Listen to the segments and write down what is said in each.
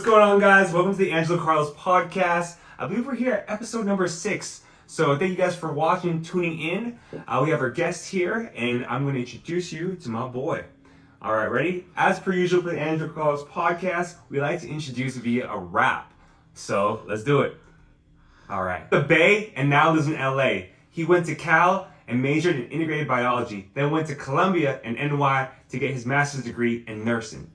going on, guys? Welcome to the Angelo Carlos podcast. I believe we're here at episode number 6. So thank you guys for watching, tuning in. We have our guest here, and I'm going to introduce you to my boy. All right, ready? As per usual for the Angelo Carlos podcast, we like to introduce via a rap. So let's do it. All right. The Bay and now lives in LA. He went to Cal and majored in integrated biology, then went to Columbia and NY to get his master's degree in nursing.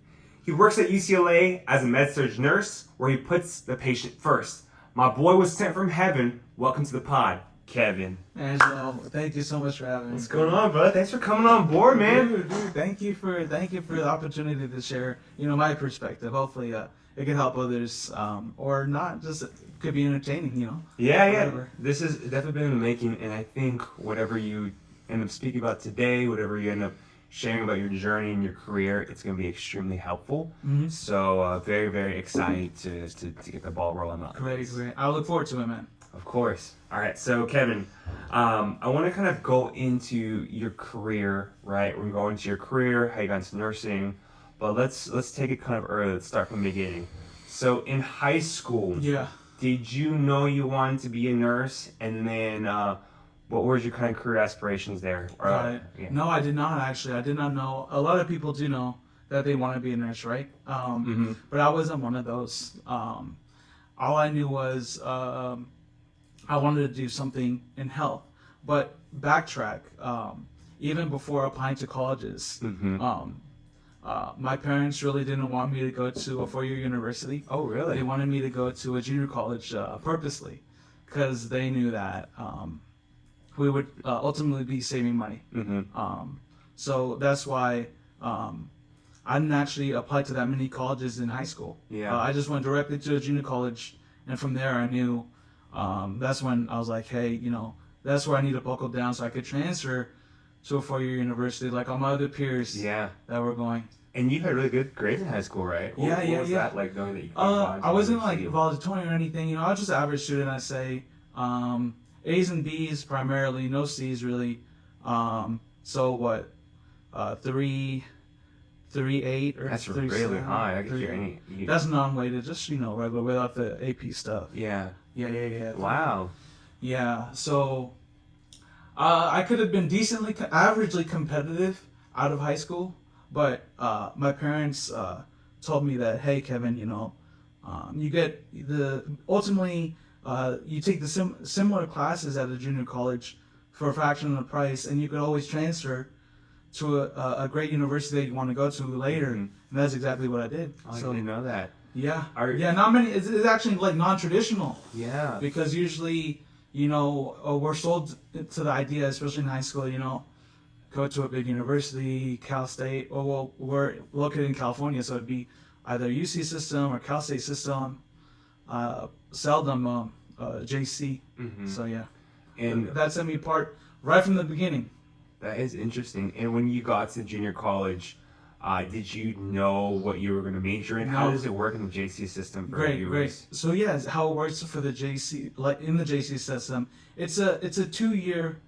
He works at UCLA as a med-surg nurse, where he puts the patient first. My boy was sent from heaven. Welcome to the pod, Kevin. Angelo, thank you so much for having me. What's going on, brother? Thanks for coming on board, man. Dude, thank you for the opportunity to share, my perspective. Hopefully, it can help others, or not. Just it could be entertaining, Yeah. Whatever. This has definitely been in the making, and I think whatever you end up speaking about today, whatever you end up sharing about your journey and your career, it's going to be extremely helpful. Mm-hmm. So very, very excited to get the ball rolling on. Great. I look forward to it, man. Of course. All right. So Kevin, I want to kind of go into your career, right? We're going into your career, how you got into nursing, but let's take it kind of early. Let's start from the beginning. So in high school, did you know you wanted to be a nurse, and then what were your kind of career aspirations there? Right. Yeah. No, I did not actually. I did not know. A lot of people do know that they want to be a nurse, right? But I wasn't one of those. All I knew was I wanted to do something in health. But backtrack, even before applying to colleges, my parents really didn't want me to go to a 4-year university. Oh, really? They wanted me to go to a junior college purposely, because they knew that we would ultimately be saving money. So that's why I didn't actually apply to that many colleges in high school. I just went directly to a junior college, and from there I knew that's when I was like, hey, that's where I need to buckle down so I could transfer to a 4-year university like all my other peers that were going. And you had really good grades in high school, right? What was that like, knowing that you I wasn't like valedictorian or anything, I was just an average student, I'd say. A's and B's primarily, no C's really. So what? 3.8 or that's 3.7, really high. I could hear any. That's non-weighted, just regular without the AP stuff. Yeah. Wow. Yeah. So I could have been averagely competitive out of high school, but my parents told me that, hey, Kevin, you get ultimately. You take the similar classes at a junior college for a fraction of the price, and you could always transfer to a great university that you want to go to later. And that's exactly what I did. I didn't know that. Yeah. Not many. It's actually like non-traditional. Yeah. Because usually, we're sold to the idea, especially in high school, go to a big university, Cal State. Well, we're located in California, so it'd be either UC system or Cal State system. Seldom JC. So yeah, and that set me apart right from the beginning. That is interesting. And when you got to junior college, did you know what you were going to major in? No. How does it work in the JC system for you? Great. So yeah, how it works for the JC, like in the JC system, it's a 2-year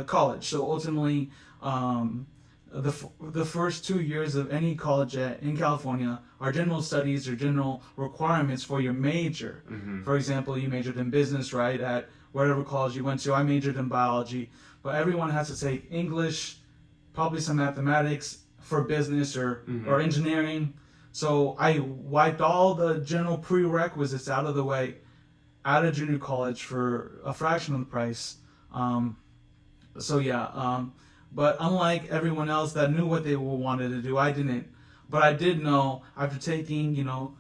college. So ultimately, the first 2 years of any college in California are general studies or general requirements for your major. For example, you majored in business, right, at whatever college you went to. I majored in biology, but everyone has to take English, probably some mathematics for business or engineering. So I wiped all the general prerequisites out of the way at a junior college for a fraction of the price. But unlike everyone else that knew what they wanted to do, I didn't. But I did know after taking all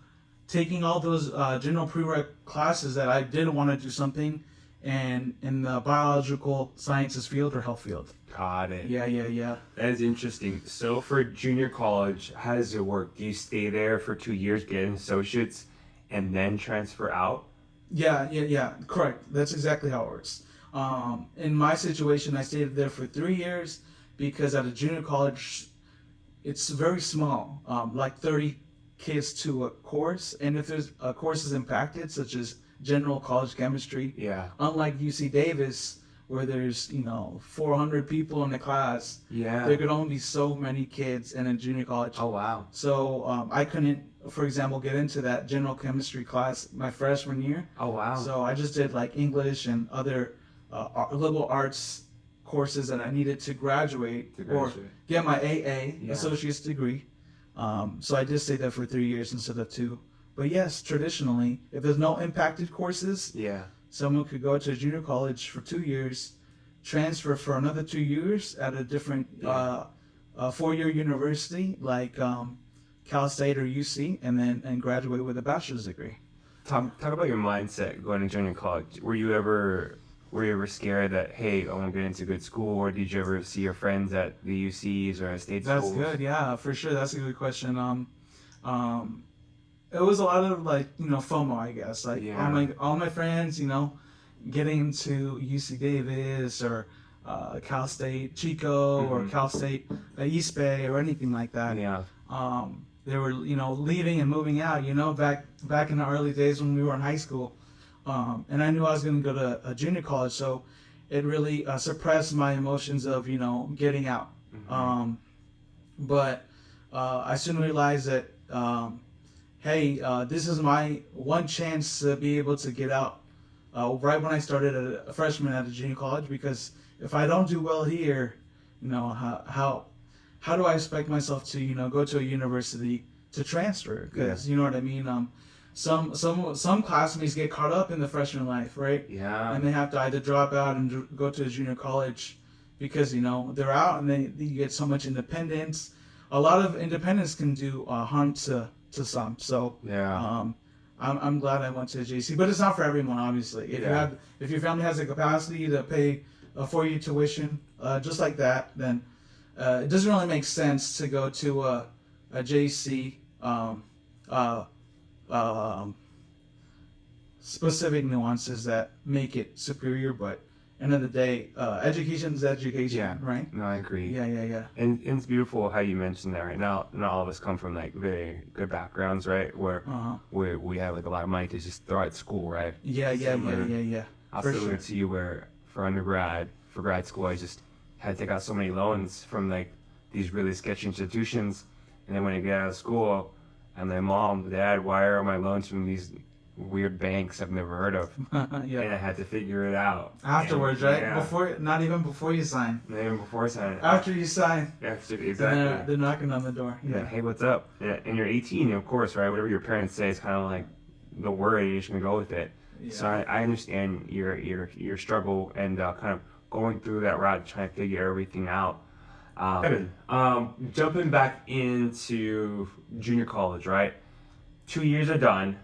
those general prereq classes that I did want to do something in the biological sciences field or health field. Got it. Yeah. That is interesting. So for junior college, how does it work? Do you stay there for 2 years, get an associate's, and then transfer out? Yeah. Correct. That's exactly how it works. In my situation, I stayed there for 3 years because at a junior college, it's very small, like 30 kids to a course. And if there's a course is impacted, such as general college chemistry, unlike UC Davis, where there's 400 people in the class, there could only be so many kids in a junior college. Oh wow! So I couldn't for example, get into that general chemistry class my freshman year. Oh, wow. So I just did like English and other liberal arts courses that I needed to graduate, or get my AA, associate's degree. So I did stay there for 3 years instead of 2. But yes, traditionally, if there's no impacted courses, someone could go to a junior college for 2 years, transfer for another 2 years at a different 4-year university like Cal State or UC, and graduate with a bachelor's degree. Talk about your mindset going to junior college. Were you ever scared that, hey, I want to get into good school, or did you ever see your friends at the UCs or at state schools? That's good, yeah, for sure. That's a good question. It was a lot of like, FOMO, I guess. Like all my friends, getting to UC Davis or Cal State Chico or Cal State East Bay or anything like that. Yeah. They were, leaving and moving out, back in the early days when we were in high school. And I knew I was going to go to a junior college, so it really suppressed my emotions of, getting out. But I soon realized that, hey, this is my one chance to be able to get out right when I started as a freshman at a junior college, because if I don't do well here, how do I expect myself to, go to a university to transfer? Because, you know what I mean? Some classmates get caught up in the freshman life, right? Yeah. And they have to either drop out and go to a junior college because, they're out and they get so much independence. A lot of independence can do harm to some. So I'm glad I went to JC, but it's not for everyone, obviously. If your family has the capacity to pay a 4-year tuition, just like that, then it doesn't really make sense to go to a JC. Specific nuances that make it superior, but end of the day, education is education, right? No, I agree. Yeah. And it's beautiful how you mentioned that. Right now, not all of us come from like very good backgrounds, right? Where we have like a lot of money to just throw at school, right? Yeah. I'll similar to you, where for grad school, I just had to take out so many loans from like these really sketchy institutions, and then when I get out of school, I'm like, Mom, Dad, why are my loans from these weird banks I've never heard of? And I had to figure it out afterwards, right? Not even before you sign. Not even before signing. After you sign. Exactly. They're knocking on the door. Yeah. Hey, what's up? Yeah. And you're 18, of course, right? Whatever your parents say is kind of like the word. You're just gonna go with it. Yeah. So I understand your struggle and kind of going through that route, trying to figure everything out. Jumping back into junior college, right? 2 years are done.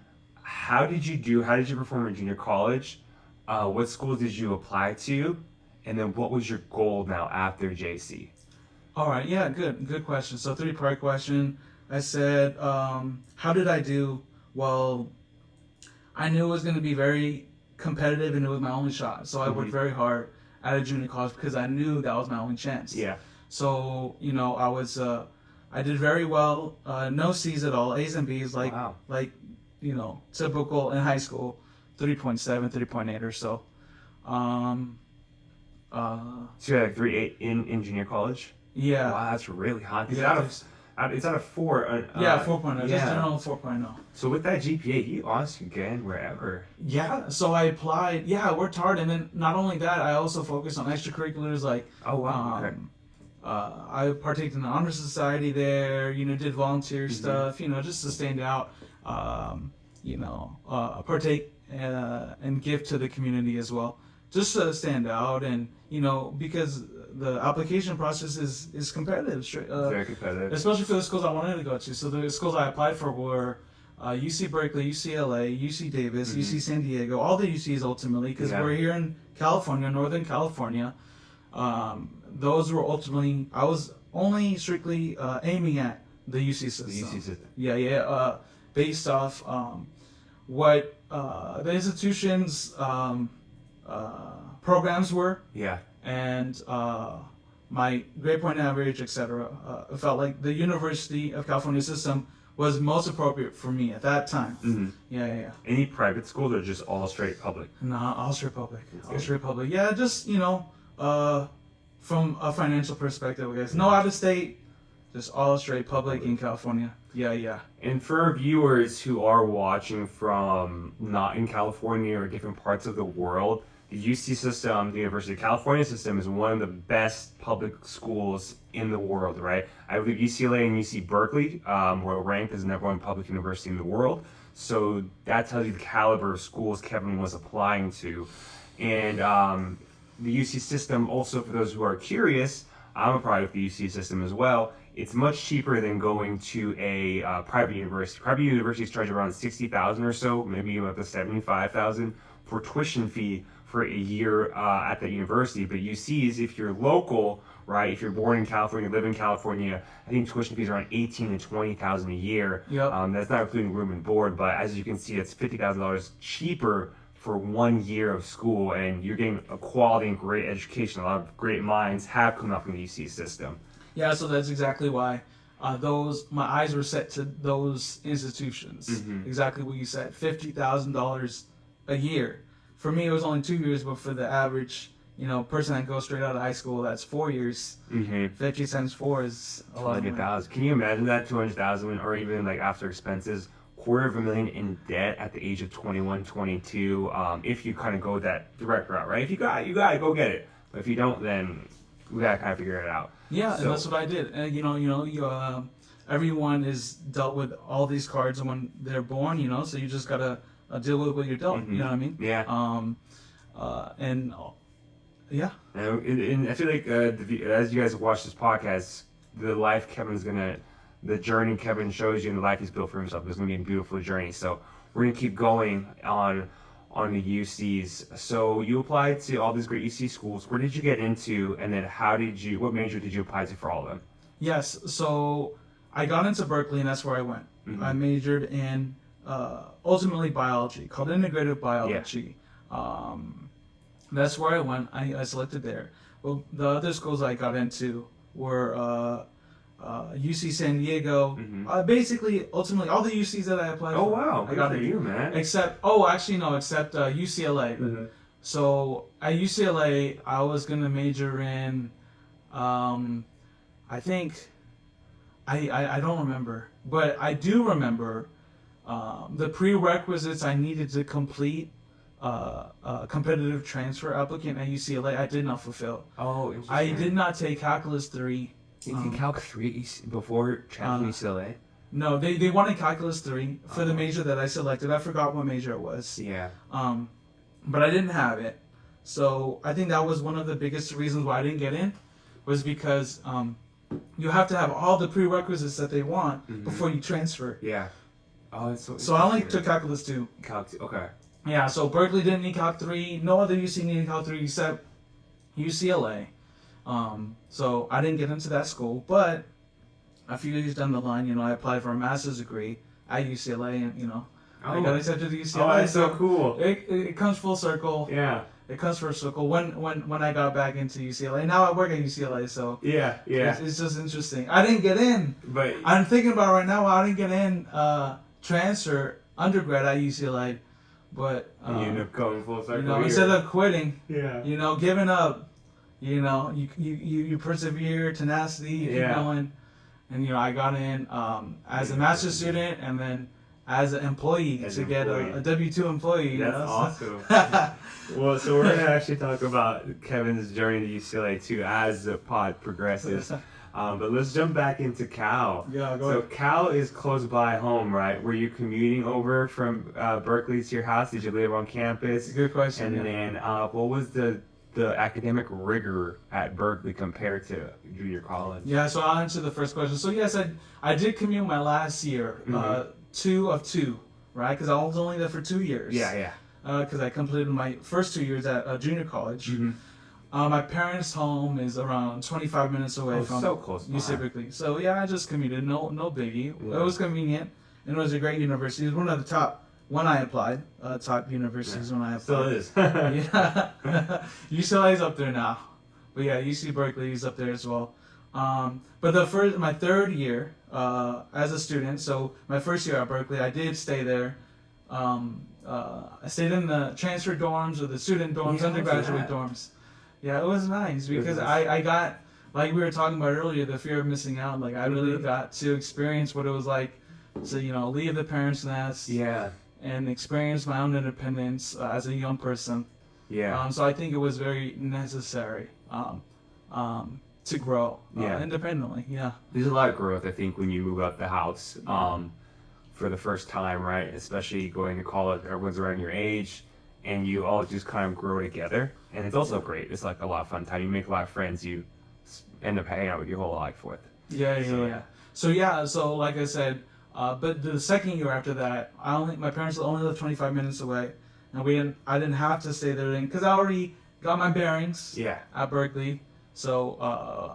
How did you perform in junior college? What schools did you apply to? And then what was your goal now after JC? All right, yeah, good question. So 3-part question. I said, how did I do? Well, I knew it was going to be very competitive and it was my only shot. So I worked very hard at a junior college because I knew that was my only chance. Yeah. So, I did very well. No C's at all, A's and B's, typical in high school, 3.7, 3.8 or so. So you had like 3.8 in junior college? Yeah. Wow, that's really hot. It's out of 4. 4.0, just general 4.0. So with that GPA, you honestly get in wherever. Yeah, so I applied. Yeah, I worked hard, and then not only that, I also focused on extracurriculars like. Oh wow. Okay. I partaked in the honor society there. Did volunteer stuff. Just to stand out. Partake and give to the community as well, just to stand out, and because the application process is competitive. Very competitive, especially for the schools I wanted to go to. So the schools I applied for were UC Berkeley, UCLA, UC Davis, UC San Diego, all the UCs ultimately, because we're here in California, Northern California. Those were ultimately, I was only strictly aiming at the UC system. The UC system. Yeah. Based off what the institution's programs were. Yeah. And my grade point average, etc. I felt like the University of California system was most appropriate for me at that time. Yeah. Any private schools or just all straight public? Nah, all straight public. All straight public. Yeah, just from a financial perspective, I guess. No out of state, just all straight public in California. Yeah. And for viewers who are watching from not in California or different parts of the world, the UC system, the University of California system, is one of the best public schools in the world, right? I believe UCLA and UC Berkeley were ranked as the #1 public university in the world. So that tells you the caliber of schools Kevin was applying to. And the UC system, also for those who are curious, I'm a product of the UC system as well. It's much cheaper than going to a private university. Private universities charge around $60,000 or so, maybe up to $75,000 for tuition fee for a year at the university. But UC's, if you're local, right, if you're born in California, live in California, I think tuition fees are around $18,000 to $20,000 a year. Yep. That's not including room and board, but as you can see, it's $50,000 cheaper for 1 year of school, and you're getting a quality and great education. A lot of great minds have come up from the UC system. Yeah, so that's exactly why my eyes were set to those institutions. Mm-hmm. Exactly what you said, $50,000 a year. For me, it was only 2 years, but for the average, person that goes straight out of high school, that's 4 years. Mm-hmm. 50 times 4 is a lot of money. 200,000. Can you imagine that? 200,000, or even like after expenses, $250,000 in debt at the age of 21, 22. If you kind of go that direct route, right? If you got it, go get it. But if you don't, then we gotta kind of figure it out. Yeah, and that's what I did. And everyone is dealt with all these cards when they're born. So you just gotta deal with what you're dealt. Mm-hmm. You know what I mean? Yeah. Yeah. And I feel like as you guys watch this podcast, the journey Kevin shows you and the life he's built for himself is going to be a beautiful journey. So we're going to keep going on the UCs. So you applied to all these great UC schools. Where did you get into, and then what major did you apply to for all of them? Yes. So I got into Berkeley, and that's where I went. Mm-hmm. I majored in ultimately biology, called integrative biology. Yeah. That's where I went. I selected there. Well, the other schools I got into were UC San Diego. Mm-hmm. Basically, ultimately, all the UCs that I applied for. Oh wow, I got for you, man. Except UCLA. Mm-hmm. So at UCLA, I was gonna major in, I think, I don't remember, but I do remember the prerequisites I needed to complete a competitive transfer applicant at UCLA. I did not fulfill. Oh, interesting. I did not take Calculus 3. In Calc 3 before transferring UCLA? No, they wanted Calculus 3 for the major that I selected. I forgot what major it was. Yeah. But I didn't have it. So I think that was one of the biggest reasons why I didn't get in, was because you have to have all the prerequisites that they want before you transfer. Yeah. Oh, that's so I only took Calculus 2. Calc 2, okay. Yeah, so Berkeley didn't need Calc 3. No other UC needed Calc 3 except UCLA. So I didn't get into that school, but a few years down the line, I applied for a master's degree at UCLA, and I got accepted to UCLA. Oh, that's so cool. It comes full circle. Yeah. It comes full circle when I got back into UCLA. Now I work at UCLA, so yeah. It's just interesting. I didn't get in, but I'm thinking about it right now. I didn't get in transfer undergrad at UCLA, but you end up going full circle. Instead of quitting, yeah, giving up, you persevere, tenacity, you keep going, and I got in as a master's student, and then as an employee to get a W-2 employee. That's awesome. Well, so we're gonna actually talk about Kevin's journey to UCLA too as the pod progresses. But let's jump back into Cal. Yeah, go ahead. ahead. So Cal is close by home, right? Were you commuting over from Berkeley to your house? Did you live on campus? Good question. And then what was the academic rigor at Berkeley compared to junior college? Yeah, so I'll answer the first question. So yes, I did commute my last year, 2 of 2, right? Because I was only there for 2 years. Yeah. Because I completed my first 2 years at junior college. My parents' home is around 25 minutes away from so close. UC Berkeley. So yeah, I just commuted. No biggie. Yeah. It was convenient, and it was a great university. It was one of the top. When I applied, top universities when I applied. Still is. Yeah. UCLA is up there now. But yeah, UC Berkeley is up there as well. But my third year as a student, so my first year at Berkeley, I did stay there. I stayed in the transfer dorms or the student dorms, undergraduate dorms. Yeah, it was nice because I got, like we were talking about earlier, the fear of missing out. Like I really got to experience what it was like to leave the parents' nest. Yeah. And experience my own independence as a young person. Yeah. So I think it was very necessary to grow independently. Yeah. There's a lot of growth, I think, when you move out the house for the first time, right? Especially going to college, everyone's around your age, and you all just kind of grow together. And it's also great. It's like a lot of fun time. You make a lot of friends you end up hanging out with your whole life with. Yeah. So like I said, but the second year after that, my parents only lived 25 minutes away, and I didn't have to stay there because I already got my bearings at Berkeley. So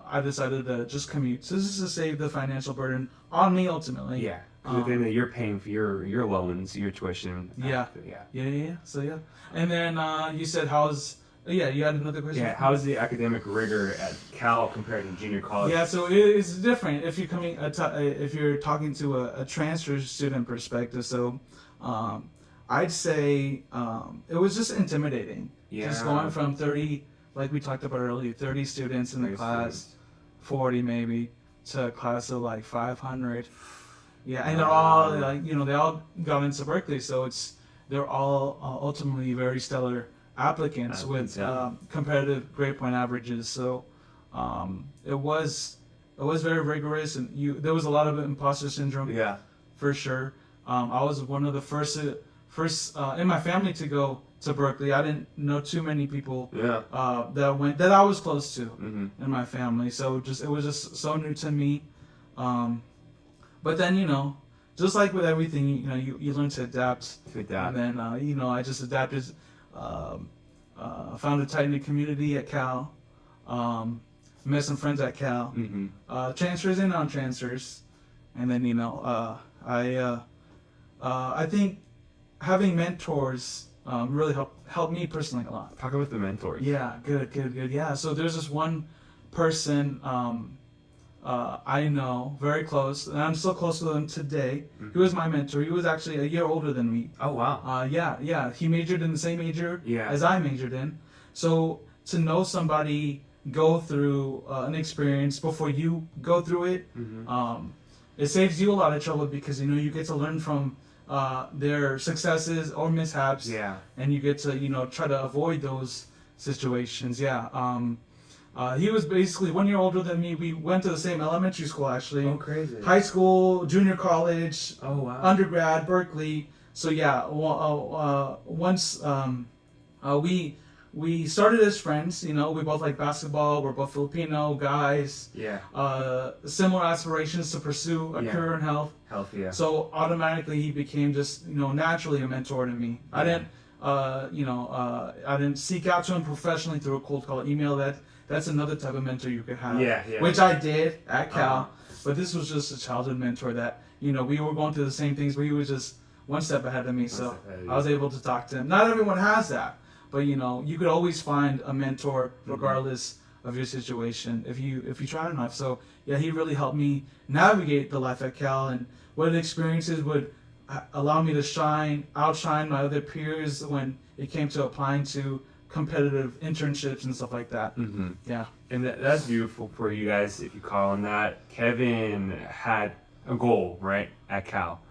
I decided to just commute. So this is to save the financial burden on me ultimately. Yeah. Because then you're paying for your loans, your tuition. Yeah. So and then you said you had another question? Yeah, how's the academic rigor at Cal compared to junior college? Yeah, so it's different if you're talking to a transfer student perspective. So I'd say it was just intimidating. Yeah. Just going from 30, like we talked about earlier, 30 students in the class, 40 maybe, to a class of like 500. Yeah, and they're all they all got into Berkeley, so they're all ultimately very stellar applicants with competitive grade point averages. So it was very rigorous, and there was a lot of imposter syndrome. Yeah, for sure. I was one of the first in my family to go to Berkeley. I didn't know too many people that I was close to in my family. So it was just so new to me. But then just like with everything, you learn to adapt. And then I just adapted. Found a tight-knit community at Cal. Met some friends at Cal. Transfers and non-transfers. And then I think having mentors really helped me personally a lot. Talk about the mentors. Yeah, good. Yeah, so there's this one person I know very close, and I'm still close to him today. He was my mentor. He was actually a year older than me. Oh, wow. Yeah. He majored in the same major as I majored in. So to know somebody go through an experience before you go through it, it saves you a lot of trouble because you get to learn from their successes or mishaps. Yeah. And you get to try to avoid those situations. Yeah. He was basically 1 year older than me. We went to the same elementary school, actually. Oh, crazy. High school, junior college, undergrad, Berkeley. So yeah, once we started as friends. We both like basketball. We're both Filipino guys. Yeah. Similar aspirations to pursue a career in health. So automatically he became just naturally a mentor to me. Yeah. I didn't seek out to him professionally through a cold call email. That's another type of mentor you could have. Yeah. Which I did at Cal. But this was just a childhood mentor that, we were going through the same things, but he was just one step ahead of me. So I was able to talk to him. Not everyone has that, but you could always find a mentor regardless of your situation if you try enough. So yeah, he really helped me navigate the life at Cal, and what experiences would allow me to outshine my other peers when it came to applying to competitive internships and stuff like that. Yeah. And that's beautiful for you guys if you call on that. Kevin had a goal, right, at Cal,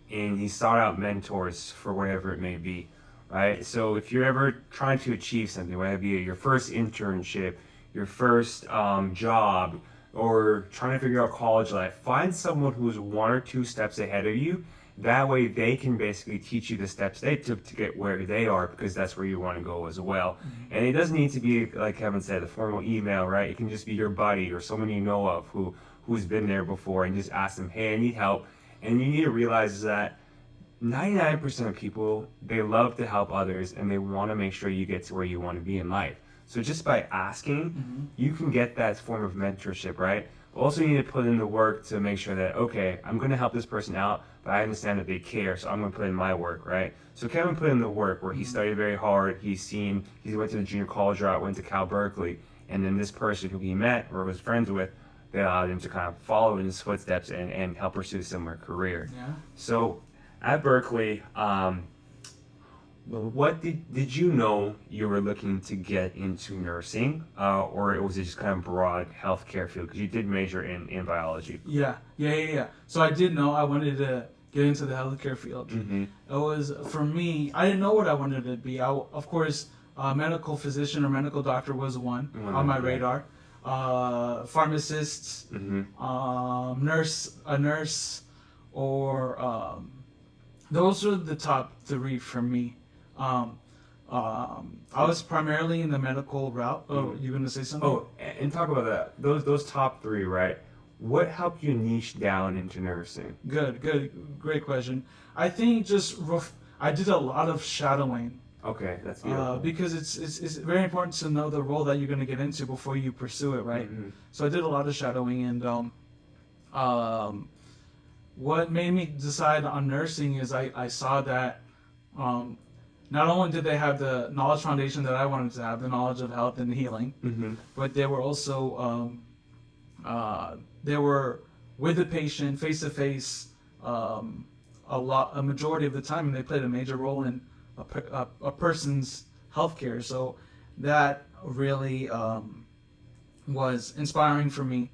and he sought out mentors for whatever it may be, right? So if you're ever trying to achieve something, whether it be your first internship, your first job, or trying to figure out college life, find someone who's 1 or 2 steps ahead of you. That way they can basically teach you the steps they took to get where they are, because that's where you want to go as well. And it doesn't need to be, like Kevin said, a formal email, right? It can just be your buddy or someone you know of who's been there before, and just ask them, hey, I need help. And you need to realize that 99% of people, they love to help others, and they want to make sure you get to where you want to be in life. So just by asking, you can get that form of mentorship, right? But also you need to put in the work to make sure that, okay, I'm going to help this person out, but I understand that they care, so I'm going to put in my work, right? So Kevin put in the work where he studied very hard. He went to the junior college route, went to Cal Berkeley, and then this person who he met or was friends with, they allowed him to kind of follow in his footsteps and help pursue a similar career. Yeah. So at Berkeley, what did you know you were looking to get into nursing, or was it just kind of broad healthcare field? Because you did major in biology. Yeah. So I did know I wanted to get into the healthcare field. Mm-hmm. It was, for me, I didn't know what I wanted to be. Of course, medical physician or medical doctor was one on my radar. Pharmacists, a nurse, or those are the top three for me. I was primarily in the medical route. Oh, you gonna say something? Oh, and talk about that. Those top three, right? What helped you niche down into nursing? Good, great question. I think I did a lot of shadowing. Okay, that's beautiful. Because it's very important to know the role that you're going to get into before you pursue it, right? Mm-hmm. So I did a lot of shadowing, and what made me decide on nursing is I saw that not only did they have the knowledge foundation that I wanted to have, the knowledge of health and healing, but they were also they were with the patient face to face a majority of the time, and they played a major role in a person's healthcare. So that really was inspiring for me.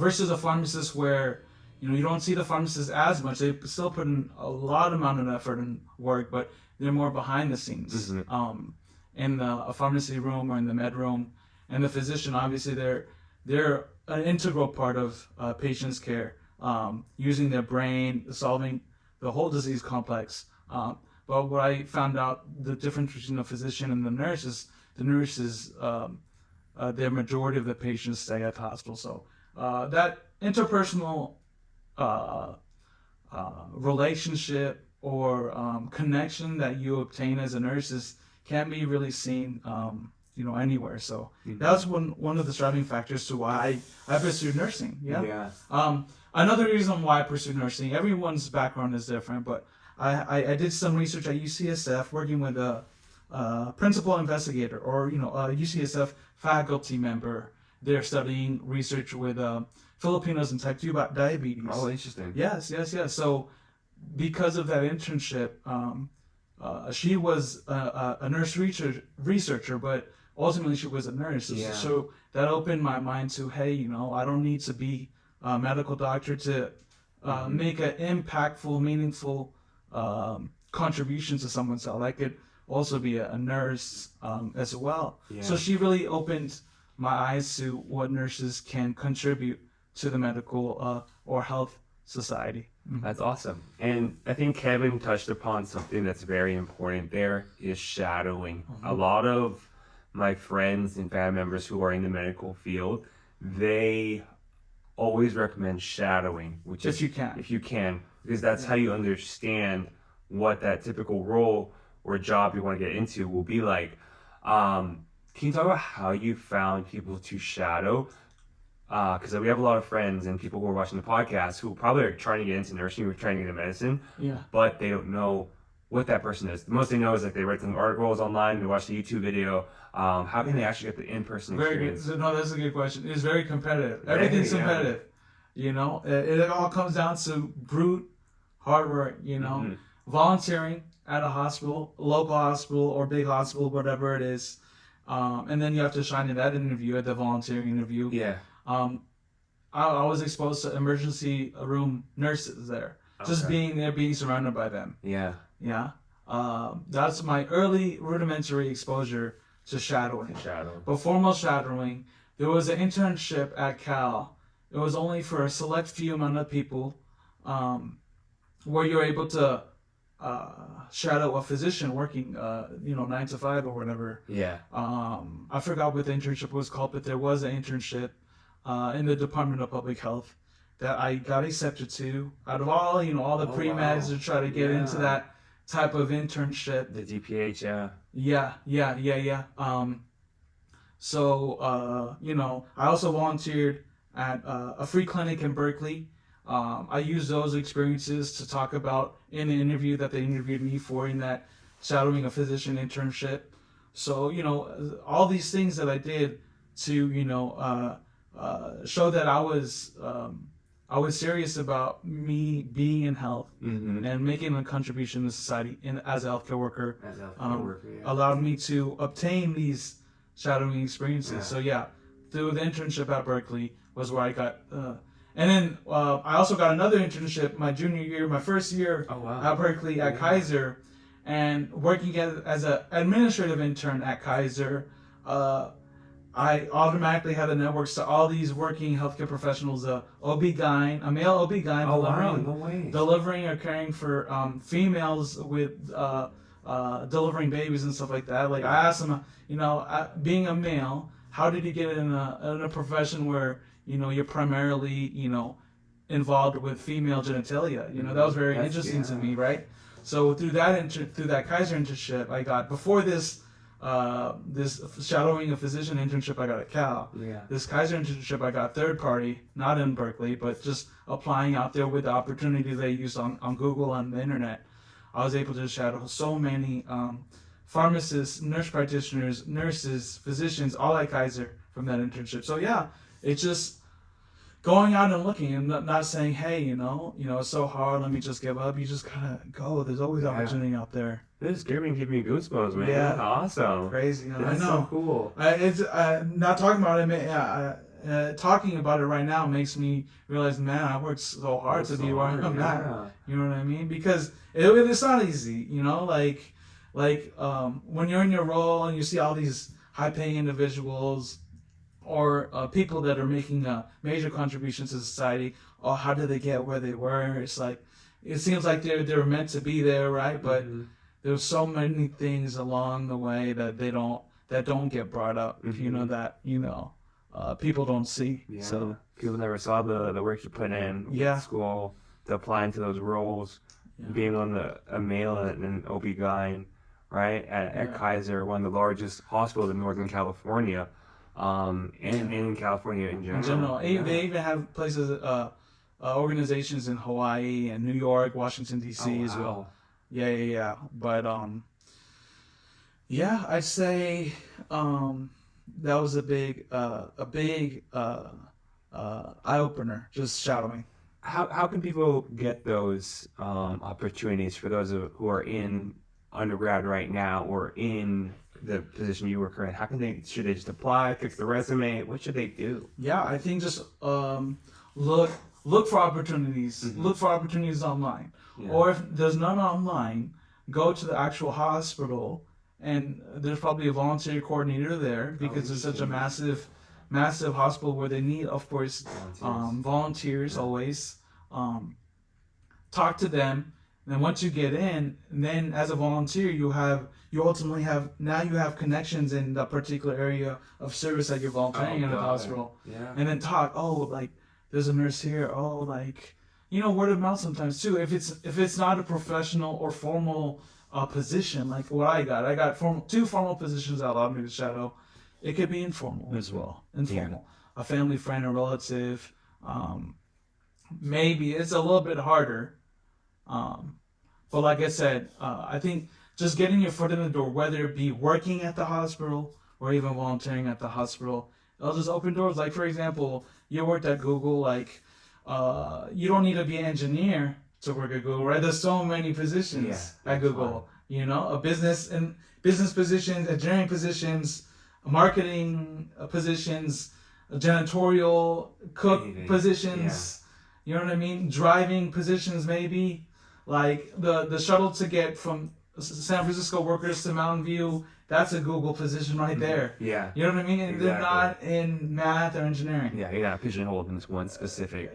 Versus a pharmacist where you don't see the pharmacist as much. They still put in a lot amount of effort and work, but they're more behind the scenes. In a pharmacy room or in the med room, and the physician, obviously they're an integral part of patient's care, using their brain, solving the whole disease complex. But what I found out, the difference between the physician and the nurse is the majority of the patients stay at the hospital. So that interpersonal relationship or connection that you obtain as a nurse can't be really seen anywhere. So that's one of the driving factors to why I pursued nursing. Yeah. Another reason why I pursued nursing, everyone's background is different, but I did some research at UCSF working with a principal investigator or a UCSF faculty member. They're studying research with Filipinos and type 2 diabetes. Oh, interesting. Yes. So because of that internship, she was a nurse researcher, but ultimately she was a nurse. Yeah. So that opened my mind to, hey, I don't need to be a medical doctor to make an impactful, meaningful contribution to someone's health. I could also be a nurse as well. Yeah. So she really opened my eyes to what nurses can contribute to the medical or health society. That's awesome. And I think Kevin touched upon something that's very important there is shadowing. A lot of my friends and family members who are in the medical field, they always recommend shadowing, if you can, because that's how you understand what that typical role or job you want to get into will be like. Can you talk about how you found people to shadow? Because we have a lot of friends and people who are watching the podcast who probably are trying to get into nursing or trying to get into medicine, but they don't know what that person is. The most they know is like they read some articles online, they watch the YouTube video. How can they actually get the in-person experience? Very good. No, that's a good question. It's very competitive. Everything's competitive. It all comes down to brute hard work. Volunteering at a hospital, local hospital or big hospital, whatever it is, and then you have to shine in that interview, at the volunteering interview. Yeah. I was exposed to emergency room nurses there. Okay. Just being there, being surrounded by them. Yeah. That's my early rudimentary exposure to shadowing. But formal shadowing, there was an internship at Cal. It was only for a select few amount of people, where you're able to shadow a physician working 9 to 5 or whatever. Yeah. I forgot what the internship was called, but there was an internship in the Department of Public Health that I got accepted to. Out of all the pre-meds to try to get into that type of internship. The DPH, Yeah. So I also volunteered at a free clinic in Berkeley. I used those experiences to talk about in the interview that they interviewed me for in that shadowing a physician internship. So, all these things that I did to, show that I was serious about me being in health and making a contribution to society as a healthcare worker. Allowed me to obtain these shadowing experiences. So through the internship at Berkeley was where I got, And then I also got another internship my junior year, my first year at Berkeley at Kaiser, and working as an administrative intern at Kaiser. I automatically had the networks to all these working healthcare professionals, a male OB-GYN delivering or caring for females with delivering babies and stuff like that. Like I asked him, being a male, how did you get in a profession where you're primarily involved with female genitalia? That was very interesting to me, right? So through that Kaiser internship, I got before this shadowing a physician internship I got at Cal. Yeah. This Kaiser internship I got third party, not in Berkeley, but just applying out there with the opportunity they used on Google on the internet. I was able to shadow so many pharmacists, nurse practitioners, nurses, physicians, all at Kaiser from that internship. So yeah, it's just going out and looking and not saying, hey, it's so hard, let me just give up. You just gotta go. There's always opportunity out there. This is giving me goosebumps, man. Yeah. That's awesome. Crazy. That's I know. so cool. It's not talking about it. Talking about it right now makes me realize, man, I worked so hard to be where I'm at. You know what I mean? Because it's not easy. When you're in your role and you see all these high-paying individuals or people that are making major contributions to society, how did they get where they were? It's like it seems like they're meant to be there, right? But there's so many things along the way that don't get brought up. People don't see. Yeah. So people never saw the work you put in with school to apply into those roles, being on a male and an OB-GYN, right? At Kaiser, one of the largest hospitals in Northern California, and in California in general. They even have places, organizations in Hawaii and New York, Washington D.C. as well. Yeah. But I'd say that was a big eye opener. Just shadowing. How can people get those opportunities for those who are in undergrad right now or in the position you work in? Should they just apply, fix the resume? What should they do? Yeah, I think just look for opportunities. Look for opportunities online. Yeah. Or if there's none online, go to the actual hospital, and there's probably a volunteer coordinator there because it's such a massive hospital where they need, of course, volunteers always. Talk to them, and then once you get in, and then as a volunteer, you ultimately have connections in that particular area of service that you're volunteering in the hospital. Yeah. And then talk, there's a nurse here, word of mouth sometimes too. If it's not a professional or formal position like what I got two formal positions that allowed me to shadow. It could be informal as well. A family friend, a relative. Maybe it's a little bit harder. But like I said, I think just getting your foot in the door, whether it be working at the hospital or even volunteering at the hospital, it'll just open doors. Like, for example, you worked at Google, you don't need to be an engineer to work at Google, right? There's so many positions at Google, business positions, engineering positions, marketing positions, janitorial, cook positions, you know what I mean? Driving positions, maybe. Like the shuttle to get from San Francisco workers to Mountain View, that's a Google position right there. Yeah. You know what I mean? And they're not in math or engineering. Yeah, you're not pigeonholed in this one specific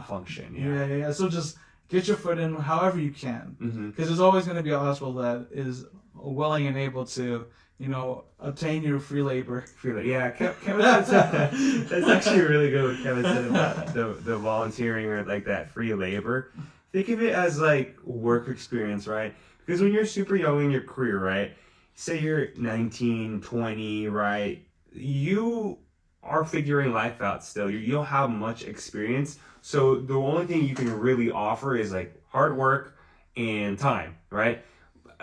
function. Yeah. So just get your foot in however you can. Because there's always going to be a hospital that is willing and able to, obtain your free labor. Yeah, Kevin said that's actually really good what Kevin said about the volunteering or that free labor. Think of it as work experience, right? Because when you're super young in your career, right? Say you're 19, 20, right? You are figuring life out still. You don't have much experience. So the only thing you can really offer is hard work and time, right?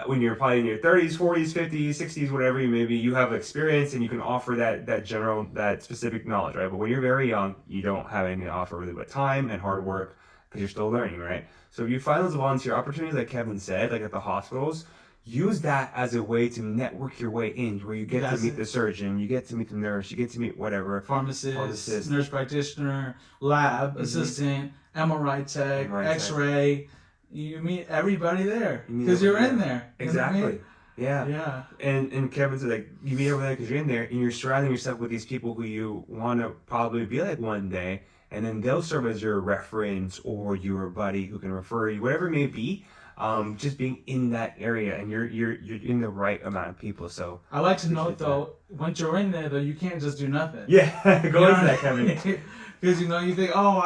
When you're probably in your 30s, 40s, 50s, 60s, whatever you may be, you have experience and you can offer that specific knowledge, right? But when you're very young, you don't have anything to offer really but time and hard work because you're still learning, right? So if you find those volunteer opportunities, like Kevin said, at the hospitals, use that as a way to network your way in, where you get to meet the surgeon, you get to meet the nurse, you get to meet whatever. Pharmacist. Nurse practitioner, lab assistant, MRI tech, X-ray. You meet everybody there because you're in there. Exactly. You know what I mean? Yeah. And Kevin said, like, you meet everybody because you're in there, and you're surrounding yourself with these people who you want to probably be like one day, and then they'll serve as your reference or your buddy who can refer you, whatever it may be. Just being in that area, and you're in the right amount of people. So I like to note though, once you're in there though, you can't just do nothing. Yeah, go into that, Kevin. Because you think, oh,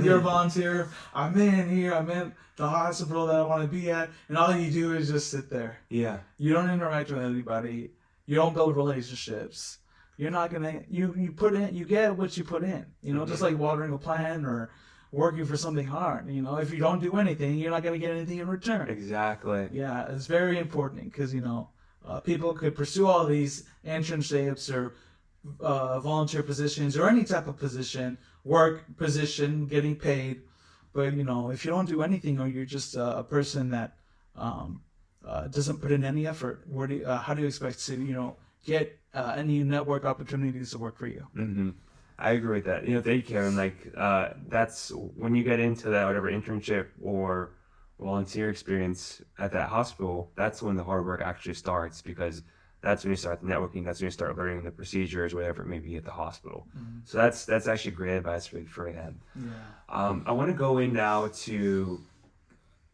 you're a volunteer. I'm in the hospital that I want to be at, and all you do is just sit there. Yeah. You don't interact with anybody. You don't build relationships. You're not gonna. You put in. You get what you put in. Just like watering a plant or working for something hard. If you don't do anything, you're not going to get anything in return. Exactly. Yeah, it's very important because, people could pursue all these internships or volunteer positions or any type of position, work position, getting paid. But, if you don't do anything or you're just a person that doesn't put in any effort, how do you expect to, get any network opportunities to work for you? Mm-hmm. I agree with that. Thank you, Karen. Like, that's when you get into that whatever internship or volunteer experience at that hospital, that's when the hard work actually starts, because that's when you start the networking. That's when you start learning the procedures, whatever it may be at the hospital. Mm-hmm. So that's actually great advice for him. Yeah. I want to go in now to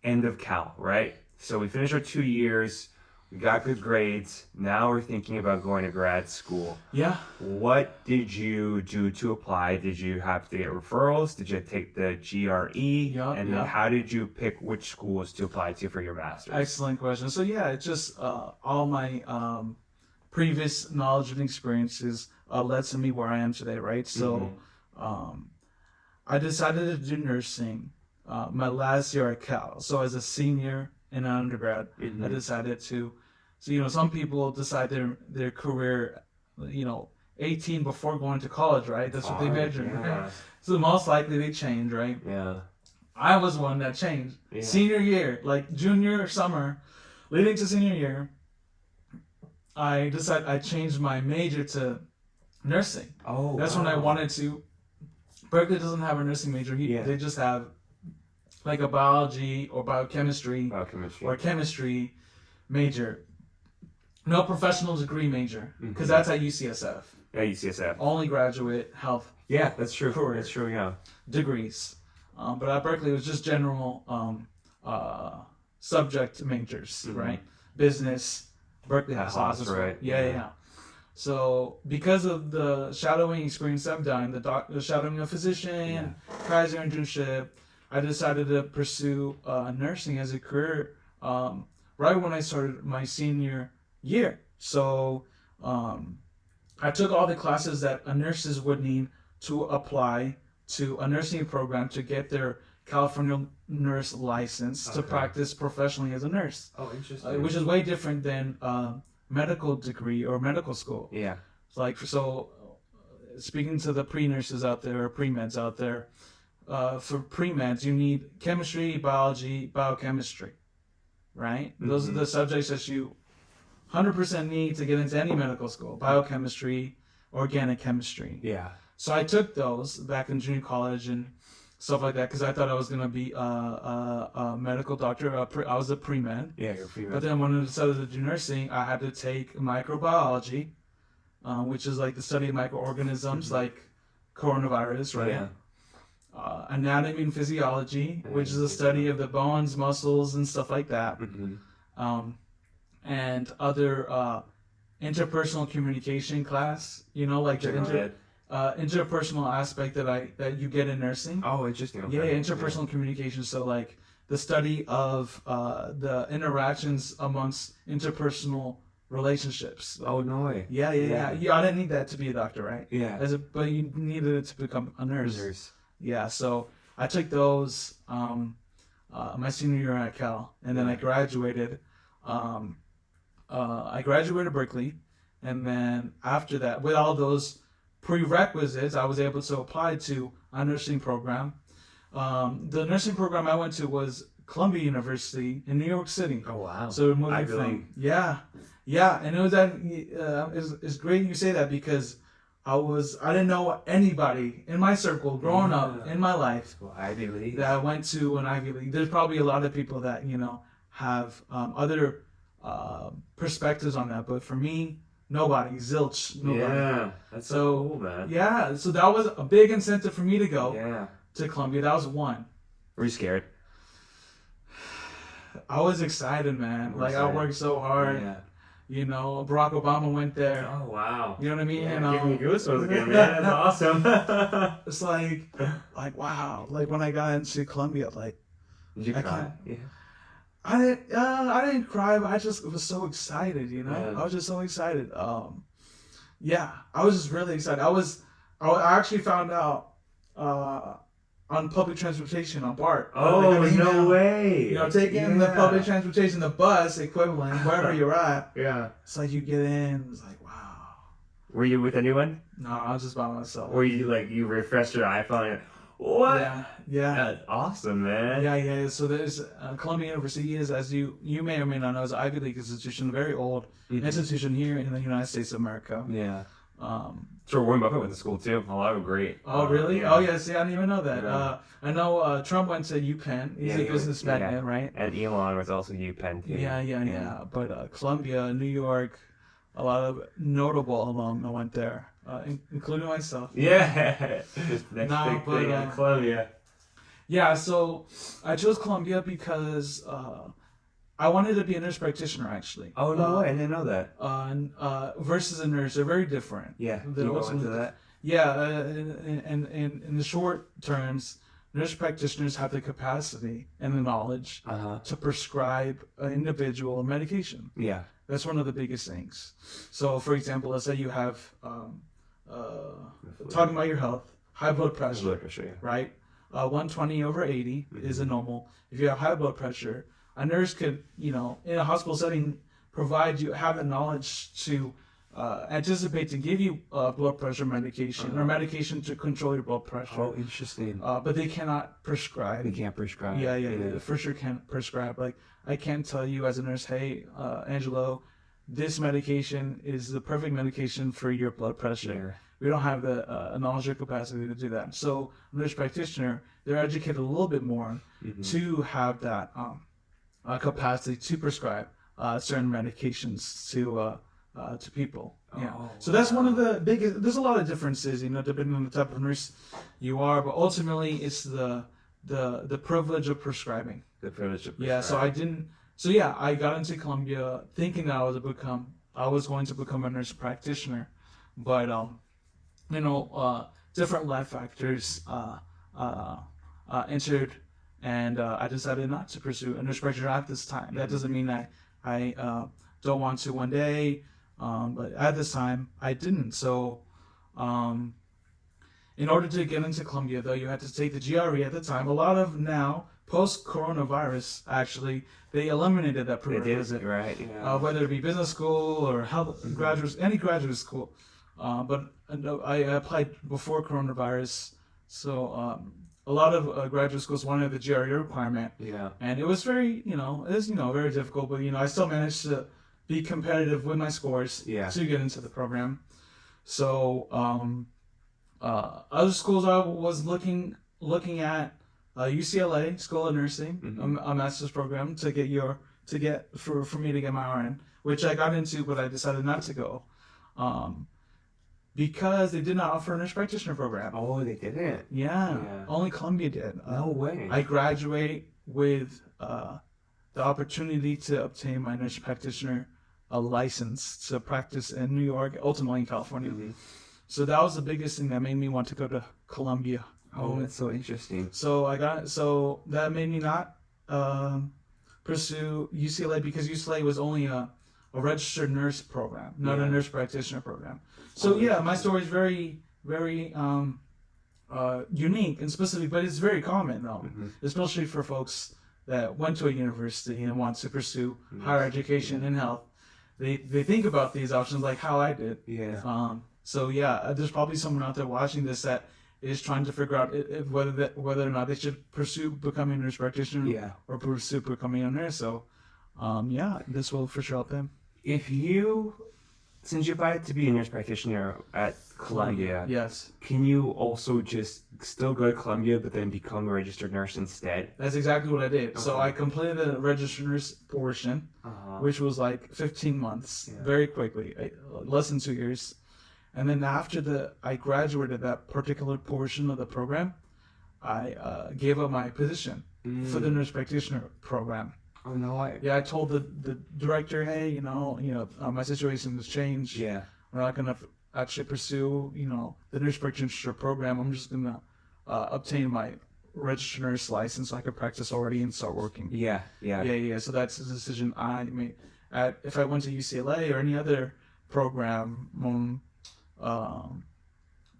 end of Cal, right? So we finished our 2 years. We got good grades. Now we're thinking about going to grad school. Yeah. What did you do to apply? Did you have to get referrals? Did you take the GRE? Then how did you pick which schools to apply to for your master's? Excellent question. So it's just all my previous knowledge and experiences led to me where I am today, right? So I decided to do nursing my last year at Cal. So as a senior in undergrad, I decided to. So, some people decide their career, 18 before going to college, right? That's what they measure. Yeah. Right? So most likely they change, right? Yeah. I was one that changed. Yeah. Senior year, like junior summer, leading to senior year, I changed my major to nursing. Oh, that's when I wanted to. Berkeley doesn't have a nursing major. They just have like a biology or biochemistry. Or chemistry major. No professional degree major, because that's at UCSF. Yeah, UCSF. Only graduate health. Yeah, that's true. Career. That's true, yeah. Degrees. But at Berkeley, it was just general subject majors, right? Business. Berkeley has as well. Right. Yeah. So because of the shadowing experience I've done, the shadowing a physician, Kaiser internship, I decided to pursue nursing as a career right when I started my senior year. So I took all the classes that nurses would need to apply to a nursing program to get their California nurse license to practice professionally as a nurse. Oh, interesting. Which is way different than medical degree or medical school. Yeah. Speaking to the pre-nurses out there or pre-meds out there, for pre-meds you need chemistry, biology, biochemistry, right? Mm-hmm. Those are the subjects that you 100% need to get into any medical school. Biochemistry, organic chemistry. Yeah. So I took those back in junior college and stuff like that because I thought I was going to be a medical doctor. I was a pre-med. Yeah, you're a pre-med. But then when I decided to do nursing, I had to take microbiology, which is like the study of microorganisms like coronavirus, right? Yeah. Anatomy and physiology, which is the study of the bones, muscles, and stuff like that. Mm-hmm. And other interpersonal communication class, like the interpersonal aspect that you get in nursing. Oh, interesting. Okay. Yeah, interpersonal communication. So like the study of the interactions amongst interpersonal relationships. Oh, no way. Yeah. I didn't need that to be a doctor, right? Yeah. But you needed it to become a nurse. Yeah. So I took those my senior year at Cal, and then I graduated. I graduated Berkeley, and then after that, with all those prerequisites, I was able to apply to a nursing program. The nursing program I went to was Columbia University in New York City. Oh wow. So we're moving Ivy League. from yeah, and it was that it's great you say that because I didn't know anybody in my circle growing up in my life Well, Ivy League. that went to an Ivy League. There's probably a lot of people that have other perspectives on that, but for me, nobody, zilch, nobody. Yeah, that's so cool, man. Yeah, so that was a big incentive for me to go Yeah. to Columbia. That was one. Were you scared? I was excited, man. Like I worked so hard. Yeah. Barack Obama went there. Oh wow. You know what I mean? Yeah, giving me goosebumps again, man. That's awesome. It's like wow. Like when I got into Columbia, like Did you cry? Yeah. I didn't cry, but I just was so excited. Yeah. I was just so excited. Yeah, I was just really excited. I actually found out on public transportation on BART. Oh, no way. Taking the public transportation, the bus equivalent, wherever you're at. Yeah. It's like you get in, it's like, wow. Were you with anyone? No, I was just by myself. Or you refreshed your iPhone and what? Yeah. That's awesome, man. Yeah. So there's Columbia University is, as you may or may not know, is an Ivy League institution, a very old institution here in the United States of America. Yeah. Sure, Warren Buffett went to school too. A lot of great. Oh, really? Yeah. Oh, yeah. See, I didn't even know that. Yeah. I know Trump went to UPenn. He's a business magnet, right? And Elon was also UPenn too. Yeah. But Columbia, New York, a lot of notable alumni went there, including myself. Yeah. Just next big thing in Columbia. Yeah, so I chose Columbia because I wanted to be a nurse practitioner, actually. Oh, no way. I didn't know that. Versus a nurse, they're very different. Yeah. They're Can you go into that? Yeah, in the short terms, nurse practitioners have the capacity and the knowledge to prescribe an individual a medication. Yeah. That's one of the biggest things. So, for example, let's say you have, talking about your health, high blood pressure, right? 120 over 80 is a normal. If you have high blood pressure, a nurse could, in a hospital setting, have the knowledge to anticipate to give you blood pressure medication or medication to control your blood pressure. Oh, interesting. But they cannot prescribe. They can't prescribe. Yeah. For sure can't prescribe. Like, I can't tell you as a nurse, hey, Angelo, this medication is the perfect medication for your blood pressure. Sure. We don't have the knowledge or capacity to do that. So, a nurse practitioner, they're educated a little bit more to have that capacity to prescribe certain medications to people. Yeah. Oh, so that's one of the biggest. There's a lot of differences, depending on the type of nurse you are, but ultimately it's the privilege of prescribing. The privilege of prescribing. Yeah. So I didn't. So yeah, I got into Columbia thinking that I was going to become a nurse practitioner, but different life factors entered, and I decided not to pursue a nurse practitioner at this time. That doesn't mean that I don't want to one day, but at this time I didn't. So in order to get into Columbia, though, you had to take the GRE at the time. A lot of now, post-coronavirus, actually, they eliminated that prerequisite. Right. Yeah. Whether it be business school or health any graduate school. But I applied before coronavirus, so a lot of graduate schools wanted the GRE requirement. Yeah. And it was very, very difficult, but I still managed to be competitive with my scores to get into the program. So other schools I was looking at UCLA School of Nursing, a master's program for me to get my RN, which I got into, but I decided not to go. Because they did not offer a nurse practitioner program. Oh, they didn't? Yeah. Only Columbia did. No way. I graduate with the opportunity to obtain my nurse practitioner license to practice in New York, ultimately in California. So that was the biggest thing that made me want to go to Columbia. Oh, that's so interesting. So that made me not pursue UCLA because UCLA was only a registered nurse program, not a nurse practitioner program. So my story is very, very unique and specific, but it's very common though, especially for folks that went to a university and want to pursue higher education in health. They think about these options like how I did. Yeah. So there's probably someone out there watching this that is trying to figure out whether or not they should pursue becoming a nurse practitioner Yeah. or pursue becoming a nurse. So, this will for sure help them. Since you applied to be a nurse practitioner at Columbia, Yes, can you also just still go to Columbia but then become a registered nurse instead? that's exactly what I did. So Okay. I completed the registered nurse portion, which was like 15 months, very quickly, less than 2 years. And then after I graduated that particular portion of the program, I gave up my position for the nurse practitioner program. Oh no! Yeah, I told the director, hey, my situation has changed. Yeah. We're not gonna actually pursue, the nurse practitioner program. I'm just gonna obtain my registered nurse license so I could practice already and start working. Yeah. Yeah. So that's the decision I made. If I went to UCLA or any other program,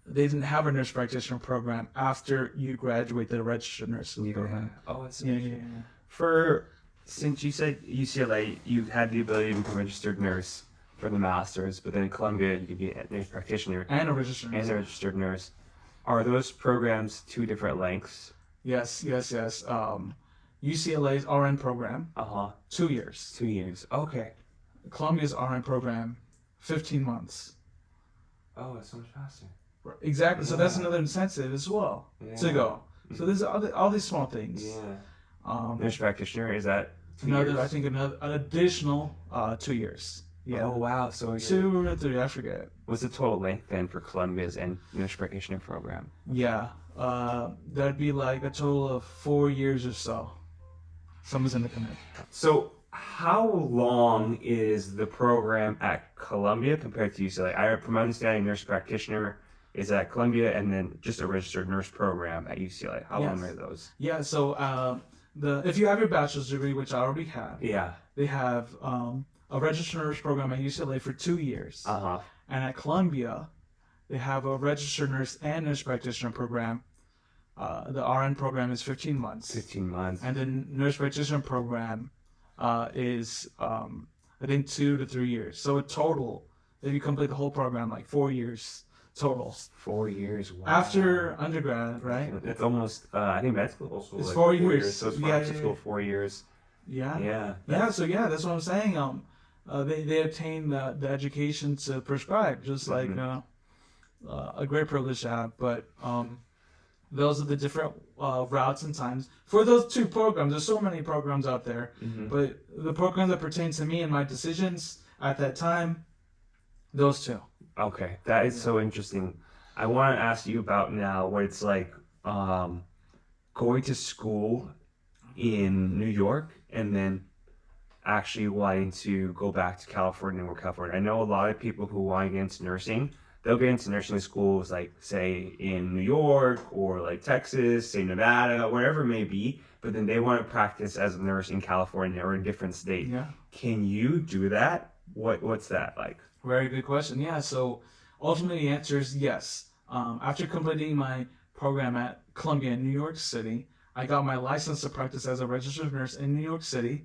they didn't have a nurse practitioner program after you graduate the registered nurse program. Oh, it's Yeah. Since you said UCLA, you had the ability to become a registered nurse for the master's, but then at Columbia, you could be a nurse practitioner And a registered nurse. and a registered nurse. Are those programs two different lengths? Yes. UCLA's RN program, 2 years. 2 years. Okay. Columbia's RN program, 15 months. Oh, it's so much faster. Exactly. So that's Yeah. another incentive as well to Yeah. go. So there's all these small things. Yeah. Um, Nurse practitioner, is that 2 another, years? I think an additional 2 years. Yeah. Oh, wow. So 2 or 3, I forget. what's the total length then for Columbia's and nurse practitioner program? Yeah. That'd be like a total of 4 years or so. Someone's independent. So how long is the program at Columbia compared to UCLA? From my understanding, nurse practitioner is at Columbia and then just a registered nurse program at UCLA. How long Yes. are those? Yeah. So if you have your bachelor's degree, which I already have, Yeah. they have a registered nurse program at UCLA for 2 years. And at Columbia, they have a registered nurse and nurse practitioner program. The RN program is 15 months. 15 months. And the nurse practitioner program is, I think, 2 to 3 years. So in total, if you complete the whole program, like 4 years total. 4 years. Wow. After undergrad, right? It's almost, I think med school also It's like 4 years. So it's Yeah, pharmacy yeah, school, yeah. 4 years. Yeah. Yeah. So that's what I'm saying. They obtain the education to prescribe, just like a great privilege to have. But those are the different routes and times for those 2 programs. There's so many programs out there, but the programs that pertain to me and my decisions at that time, those 2. Okay, that is so interesting. I want to ask you about now what it's like going to school in New York and then actually wanting to go back to California and work California. I know a lot of people who want to get into nursing, they'll get into nursing schools like, say, in New York or like Texas, say Nevada, wherever it may be, but then they want to practice as a nurse in California or in a different state. Yeah. Can you do that? What's that like? Very good question. Yeah. So ultimately, the answer is yes. After completing my program at Columbia in New York City, I got my license to practice as a registered nurse in New York City.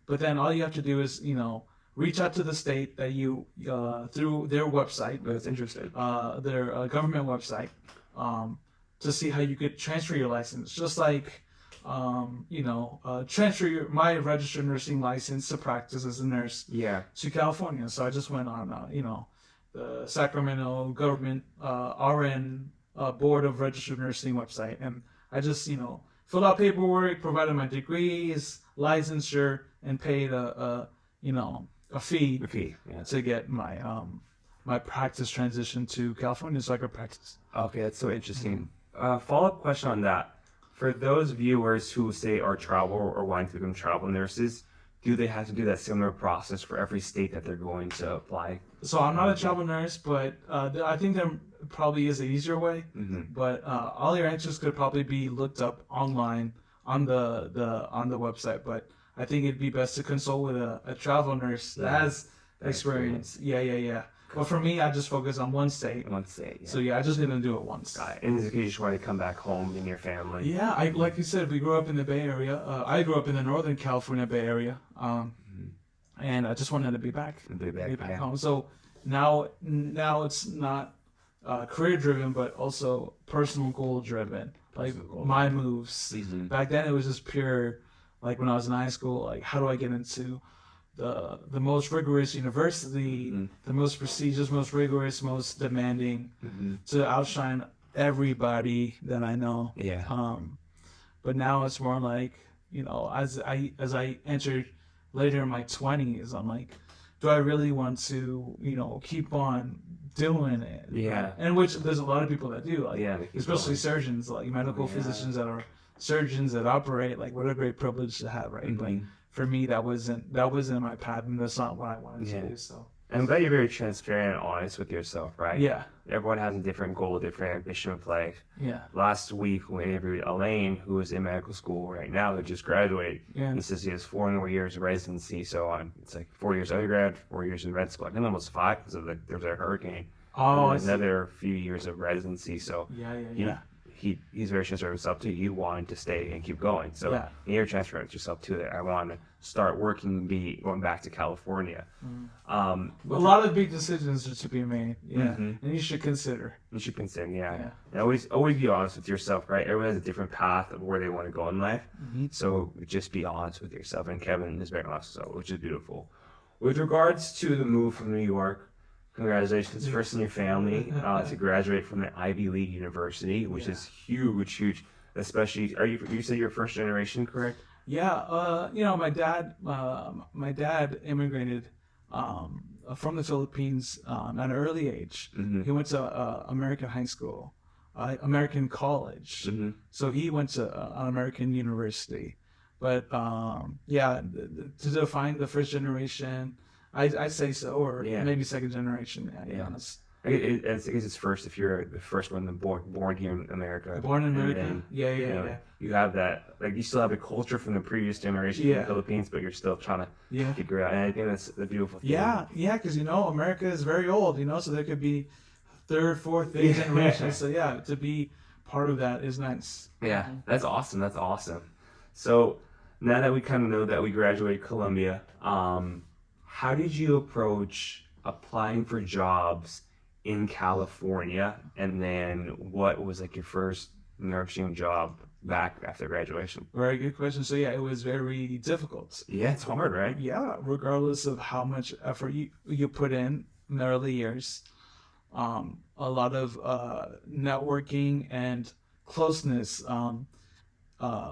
But then all you have to do is, reach out to the state that you through their website. That's interesting. Their government website, to see how you could transfer your license. Just like, transfer my registered nursing license to practice as a nurse Yeah. to California. So I just went on, the Sacramento government RN Board of Registered Nursing website, and I just, filled out paperwork, provided my degrees, licensure, and paid a fee The fee. Yeah. to get my my practice transition to California so I could practice. Okay, that's so interesting. Follow-up question on that. For those viewers who say are travel or wanting to become travel nurses, do they have to do that similar process for every state that they're going to apply? So I'm not a travel nurse, but I think there probably is an easier way. But all your answers could probably be looked up online on the website. But I think it'd be best to consult with a travel nurse that has experience. Yeah. But for me, I just focus on one state. One state. Yeah. So I just didn't do it once. Got it. In this case, you just want to come back home in your family. Yeah, like you said, we grew up in the Bay Area. I grew up in the Northern California Bay Area, and I just wanted to be back. Be back, home. So now it's not career driven, but also personal goal driven. Like my moves. Back then, it was just pure. Like when I was in high school, like how do I get into the most rigorous university, the most prestigious, most rigorous, most demanding, to outshine everybody that I know. Yeah. But now it's more like, as I entered later in my 20s, I'm like, do I really want to, keep on doing it? Yeah. And which there's a lot of people that do, like, especially going. surgeons, like medical physicians that are surgeons that operate. Like, what a great privilege to have, right? Like, for me, that wasn't my path, and that's not what I wanted to do. So I'm glad you're very transparent and honest with yourself, right? yeah, Everyone has a different goal, different ambition with life. yeah, Last week, we interviewed Elaine, who is in medical school right now, who just graduated. yeah. He says he has 4 more years of residency, so it's like 4 years undergrad, 4 years in med school. I think almost 5 because there's a hurricane. Oh, And another few years of residency. So yeah. He's very transparent with himself too. You wanted to stay and keep going. So Yeah. you're transparent with yourself too. That I want to start working, going back to California. A lot of big decisions are to be made. Yeah, and you should consider. You should consider, And always be honest with yourself, right? Everyone has a different path of where they want to go in life. So just be honest with yourself. And Kevin is very honest, so which is beautiful. With regards to the move from New York, congratulations first in your family to graduate from the Ivy League University, which is huge. Especially, you say you're first generation, correct? Yeah, my dad immigrated from the Philippines at an early age. He went to American high school, American college. So he went to an American university. But to define the first generation, I say so, or maybe second generation. To be honest. I guess it's first if you're the first one born here in America. Born in America. Then, Yeah. You have that, like you still have the culture from the previous generation from the Philippines, but you're still trying to figure out. And I think that's the beautiful thing. Yeah, because America is very old, so there could be third, fourth, fifth generation. So to be part of that is nice. Yeah, that's awesome. So now that we kind of know that we graduated Columbia, how did you approach applying for jobs in California, and then what was like your first nursing job back after graduation? Very good question. So it was very difficult. Yeah, it's hard, right? Yeah, regardless of how much effort you put in the early years, a lot of networking and closeness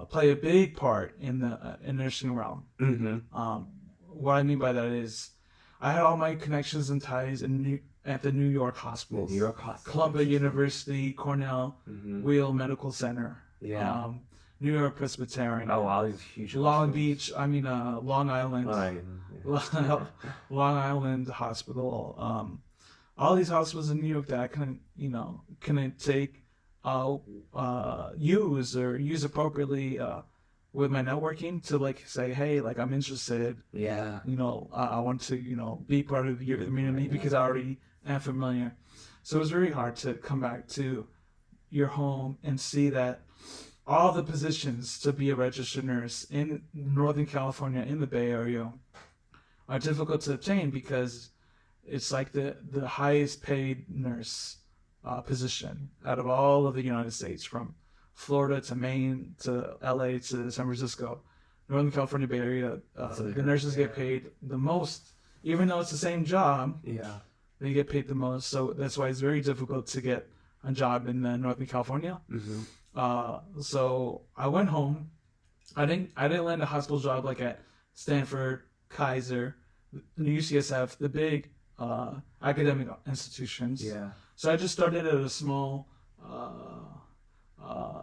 play a big part in the nursing realm. What I mean by that is, I had all my connections and ties at the New York hospitals. Columbia University, Cornell, Weill Medical Center. Yeah. New York Presbyterian. Oh wow, these huge. Long Island. Long Island Hospital. All these hospitals in New York that I couldn't take use appropriately with my networking to say, hey, I'm interested. Yeah. I want to be part of your community because I already am familiar. So it was very hard to come back to your home and see that all the positions to be a registered nurse in Northern California, in the Bay Area, are difficult to obtain because it's like the highest paid nurse position out of all of the United States, from Florida to Maine to LA to San Francisco. Northern California Bay Area, the nurses get paid the most, even though it's the same job. Yeah. They get paid the most, so that's why it's very difficult to get a job in Northern California. So I went home. I didn't land a hospital job like at Stanford, Kaiser, UCSF, the big academic institutions. Yeah. So I just started at a small.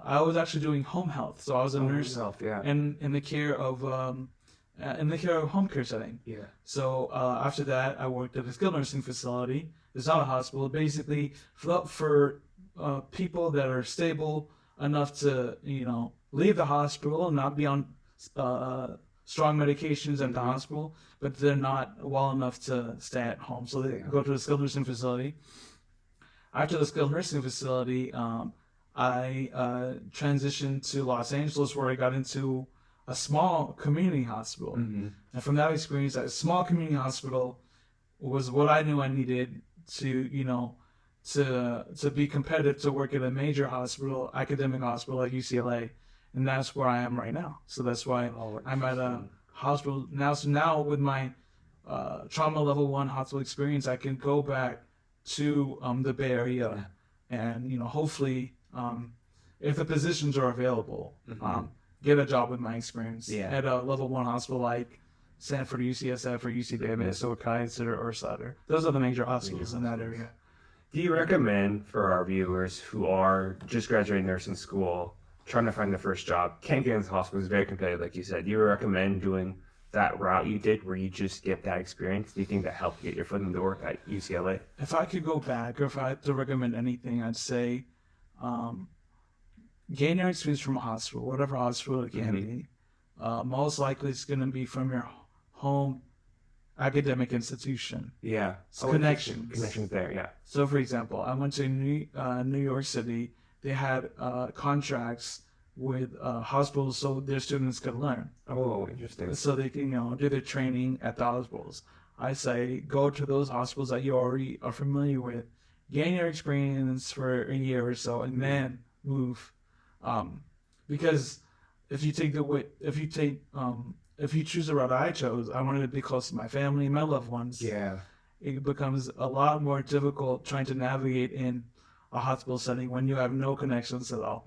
I was actually doing home health, so I was a nurse in the care of home care setting. Yeah. So after that, I worked at a skilled nursing facility. It's not a hospital. Basically, for people that are stable enough to leave the hospital and not be on strong medications at the hospital, but they're not well enough to stay at home. So they go to a skilled nursing facility. After the skilled nursing facility, I transitioned to Los Angeles, where I got into a small community hospital. And from that experience, that small community hospital was what I knew I needed to, to be competitive to work at a major hospital, academic hospital like UCLA, and that's where I am right now. So that's why I'm at a hospital now. So now with my trauma level 1 hospital experience, I can go back to the Bay Area, and hopefully, if the positions are available, get a job with my experience at a level 1 hospital like Sanford, UCSF, or UC Davis, or Kaiser, or Sutter. Those are the major hospitals in that area. Do you recommend for our viewers who are just graduating nursing school, trying to find their first job, can't get into hospital, is very competitive, like you said? Do you recommend doing that route you did where you just get that experience? Do you think that helped get your foot in the door at UCLA? If I could go back, or if I had to recommend anything, I'd say gain your experience from a hospital, whatever hospital it can be. Most likely it's going to be from your home academic institution. Yeah. So connections. Connections there, yeah. So, for example, I went to New York City. They had contracts with hospitals so their students could learn. Oh, interesting. So they can, do their training at the hospitals. I say go to those hospitals that you already are familiar with, gain your experience for a year or so, and then move. Because if you choose the route I chose, I wanted to be close to my family and my loved ones. Yeah. It becomes a lot more difficult trying to navigate in a hospital setting when you have no connections at all.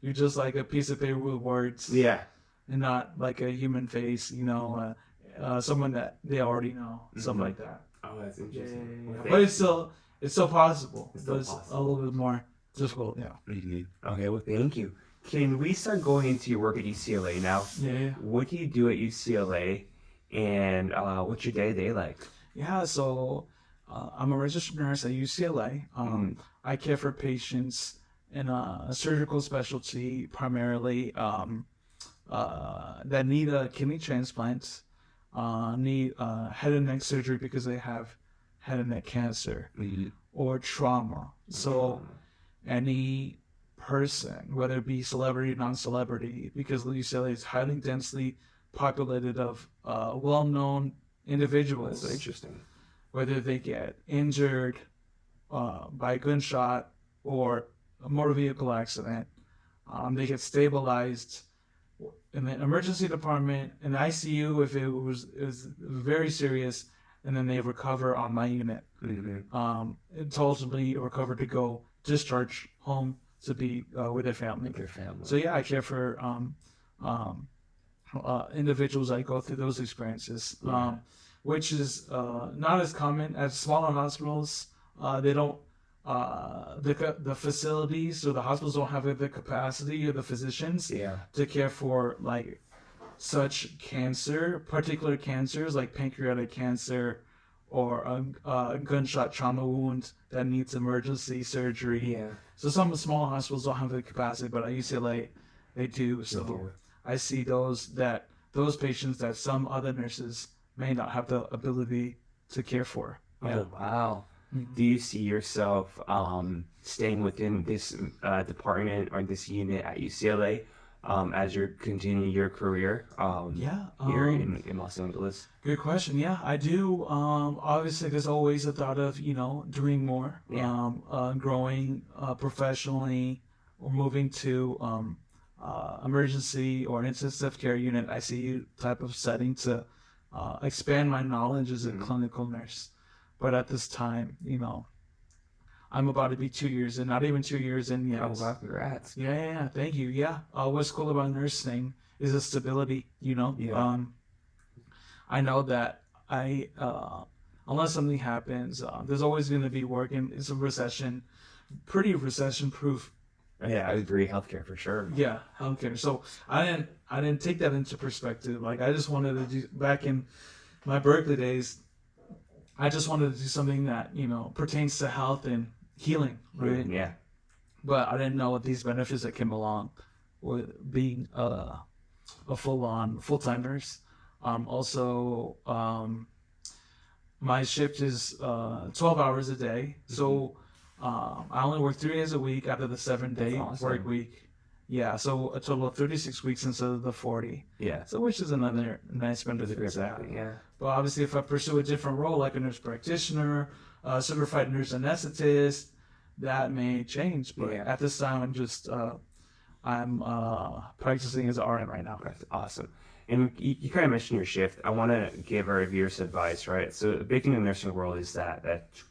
You're just like a piece of paper with words. Yeah. And not like a human face, someone that they already know, something like that. Oh, that's interesting. Yeah. But it's still possible. It's a little bit more difficult, Okay, well, thank you. Can we start going into your work at UCLA now? Yeah. What do you do at UCLA, and what's your day-to-day like? Yeah, so I'm a registered nurse at UCLA. I care for patients in a surgical specialty, primarily that need a kidney transplant, need head and neck surgery because they have head and neck cancer, or trauma. So any person, whether it be celebrity, non-celebrity, because UCLA is highly densely populated of well-known individuals. That's interesting. Whether they get injured by a gunshot or a motor vehicle accident, they get stabilized in the emergency department, in the ICU if it was very serious, and then they recover on my unit. It's ultimately recover to go discharge home to be with their family. So yeah, I care for individuals that go through those experiences, which is not as common as smaller hospitals. They don't the facilities or the hospitals don't have the capacity or the physicians to care for like such particular cancers like pancreatic cancer or a gunshot trauma wound that needs emergency surgery. So some small hospitals don't have the capacity, but at UCLA they do. So I see those patients that some other nurses may not have the ability to care for. Oh, wow. Do you see yourself staying within this department or this unit at UCLA as you continue your career here in Los Angeles? Good question. Yeah, I do. Obviously, there's always a thought of, doing more, growing professionally, or moving to emergency or intensive care unit, ICU type of setting to expand my knowledge as a clinical nurse. But at this time, I'm about to be 2 years in, not even 2 years in yet. Oh, wow, congrats. Yeah, thank you. Yeah. What's cool about nursing is the stability, I know that unless something happens, there's always going to be work, and it's a pretty recession-proof. Yeah, I agree. Healthcare for sure. Yeah, healthcare. So I didn't take that into perspective. Like I just wanted to do, back in my Berkeley days, I just wanted to do something that, pertains to health and healing, right? Yeah. But I didn't know what these benefits that came along with being a full-time nurse. Also, my shift is 12 hours a day. So I only work 3 days a week out of the 7-day work week. Yeah, so a total of 36 weeks instead of the 40. Yeah. So which is another nice benefit. Yeah. But obviously, if I pursue a different role, like a nurse practitioner, certified nurse anesthetist, that may change. But Yeah. at this time, I'm practicing as an RN right now. That's awesome. And you kind of mentioned your shift. I want to give our viewers advice, right? So the big thing in the nursing world is that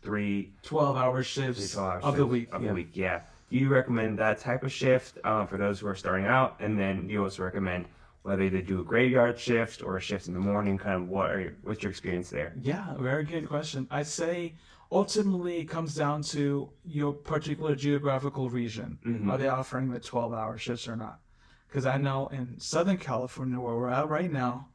12-hour shifts 12 hours of the week. Of the week, yeah. Do you recommend that type of shift for those who are starting out? And then you also recommend whether they do a graveyard shift or a shift in the morning. Kind of what's your experience there? Yeah, very good question. I'd say ultimately it comes down to your particular geographical region. Mm-hmm. Are they offering the 12-hour shifts or not? Because I know in Southern California, where we're at right now,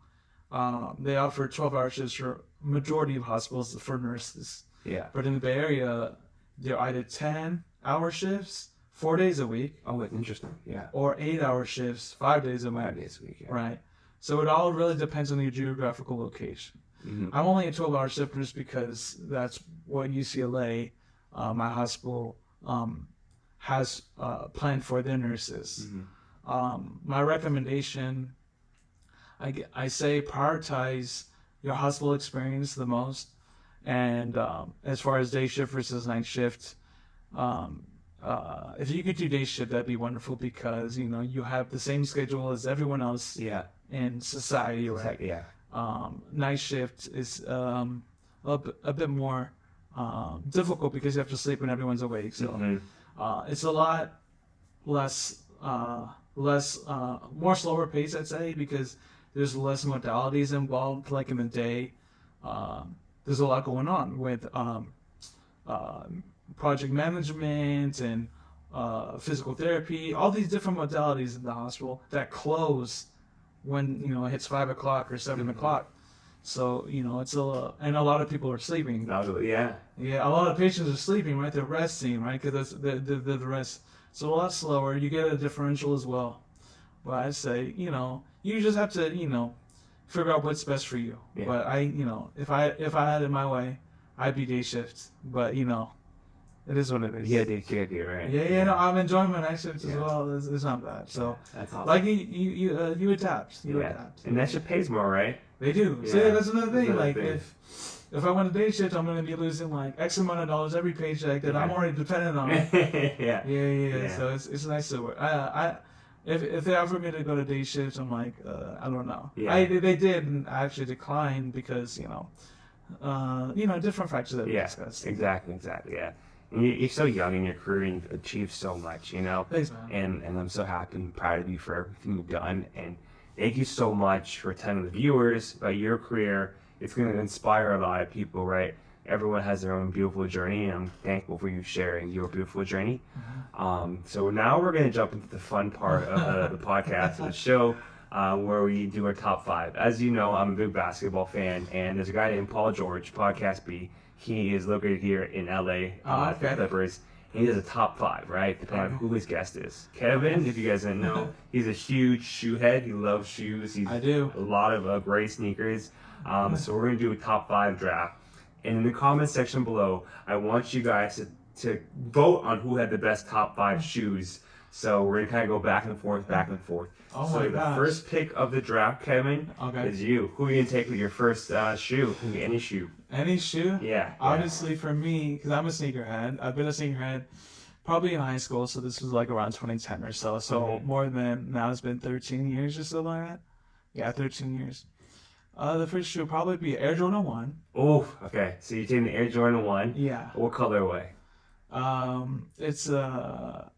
they offer 12-hour shifts for majority of hospitals for nurses. Yeah. But in the Bay Area, they're either 10-hour shifts, 4 days a week, Oh, interesting. Yeah. or 8-hour shifts, 5 days a week. 5 days a week. Yeah. Right. So it all really depends on your geographical location. Mm-hmm. I'm only a 12-hour shift just because that's what UCLA, my hospital, has planned for their nurses. Mm-hmm. My recommendation, I say prioritize your hospital experience the most. And as far as day shift versus night shift, if you could do day shift, that'd be wonderful because, you have the same schedule as everyone else Yeah. in society, right? Exactly. Yeah. Night shift is a bit more difficult because you have to sleep when everyone's awake. So Mm-hmm. it's a lot more slower pace, I'd say, because there's less modalities involved. Like in the day, there's a lot going on with project management and physical therapy, all these different modalities in the hospital that close when it hits 5 o'clock or 7 o'clock. So it's and a lot of people are sleeping. Yeah. Yeah, a lot of patients are sleeping, right? They're resting, right? Because the rest. So a lot slower. You get a differential as well. But I say, you just have to, figure out what's best for you. Yeah. But if I had it my way, I'd be day shift. But it is what it is. Yeah, they can't do, right? Yeah, no, I'm enjoying my night shift as Yeah. well. It's not bad. So, That's awesome. like you adapt. You Yeah. adapt. And that shit pays more, right? They do. Yeah. So yeah, that's another thing. That's Like another if I want a day shift, I'm gonna be losing like X amount of dollars every paycheck that I'm Yeah. already dependent on. Yeah. Yeah. So it's nice to work. If they offered me to go to day shifts, I'm like, I don't know. Yeah. They did, and I actually declined because different factors that we Yeah. discussed. Exactly. Yeah. And you're so young in your career and you've achieved so much, Thanks, man. And I'm so happy and proud of you for everything you've done. And thank you so much for telling the viewers about your career. It's going to inspire a lot of people, right? Everyone has their own beautiful journey, and I'm thankful for you sharing your beautiful journey. So now we're going to jump into the fun part of the podcast, of the show, where we do our top 5. As you know, I'm a big basketball fan, and there's a guy named Paul George, Podcast B. He is located here in LA, Okay. Clippers. He does a top 5, right? Depending on who his guest is. Kevin, if you guys didn't know, he's a huge shoe head. He loves shoes. I do. A lot of great sneakers. So we're going to do a top 5 draft. And in the comment section below, I want you guys to vote on who had the best top 5 shoes. So we're going to kind of go back and forth. Oh so my the gosh. first pick of the draft, Kevin, Okay. is you. Who are you going to take with your first shoe? Any shoe. Any shoe? Yeah. Obviously, for me, because I'm a sneakerhead, I've been a sneakerhead probably in high school, so this was like around 2010 or so. So Okay. more than, now it's been 13 years or so like that. Yeah, 13 years. The first shoe would probably be Air Jordan 1. Oh, okay. So you're taking the Air Jordan 1. Yeah. What colorway? It's a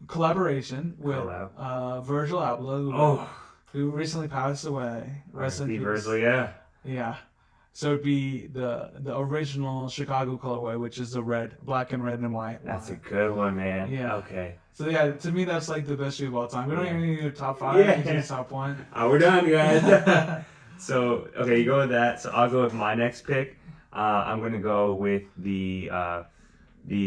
collaboration with Collab. Virgil Abloh, Oh, who recently passed away. Rest in R.I.P. peace. Virgil, yeah. Yeah. So it'd be the original Chicago colorway, which is the black and red and white. That's a good one, man. Yeah. Okay. So yeah, to me that's like the best shoe of all time. We don't even need a top 5. Yeah. We just need a top 1. We're done, guys. So, okay, you go with that. So I'll go with my next pick. I'm going to go with the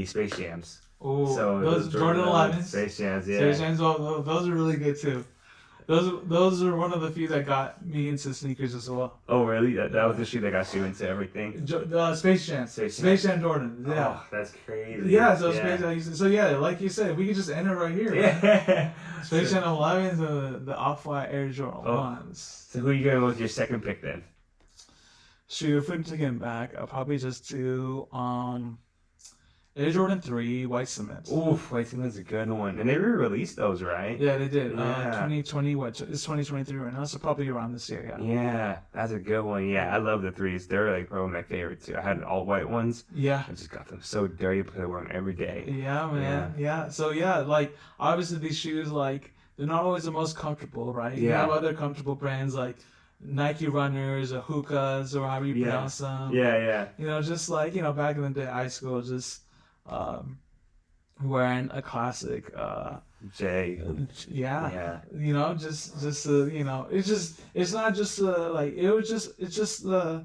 Space Jams. Oh, So those Jordan 11s. Space Jams, yeah. Space Jams, those are really good too. Those are one of the few that got me into sneakers as well. Oh, really? That was the shoe that got you into everything? Space Jam. Space Jam Jordan. Yeah. Oh, that's crazy. Yeah, so Space Jam. So yeah, like you said, we could just end it right here. Yeah. Space Jam 11s, the Off-White Air Jordan 1s. So who are you going to go with your second pick then? Shoot, if we're taking back, I'll probably just do Air Jordan 3 white cement. Oof, I think that's a good one. And they re-released those, right? Yeah, they did. Yeah. 2020, what? It's 2023 right now, so probably around this year, yeah. Yeah, that's a good one. Yeah, I love the threes. They're like probably my favorite too. I had all white ones. Yeah. I just got them so dirty because I wear them every day. Yeah, man. Yeah. So, yeah, like, obviously these shoes, like, they're not always the most comfortable, right? You Yeah. have other comfortable brands like Nike Runners or Hookahs or however you pronounce them. Yeah. You know, just like, you know, back in the day, high school, just wearing a classic. Jay. Yeah. You know, you know, it's not just like, it's just a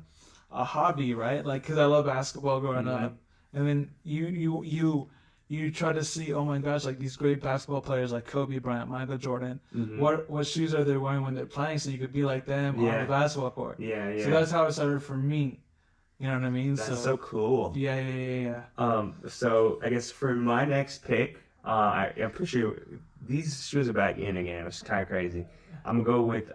hobby, right? Like, because I love basketball growing up. And then you try to see, oh my gosh, like these great basketball players like Kobe Bryant, Michael Jordan. What shoes are they wearing when they're playing so you could be like them on the basketball court? Yeah. So that's how it started for me. You know what I mean? That's so cool. Yeah. So I guess for my next pick, I'm pretty sure these shoes are back in again, which is kind of crazy. I'm gonna go with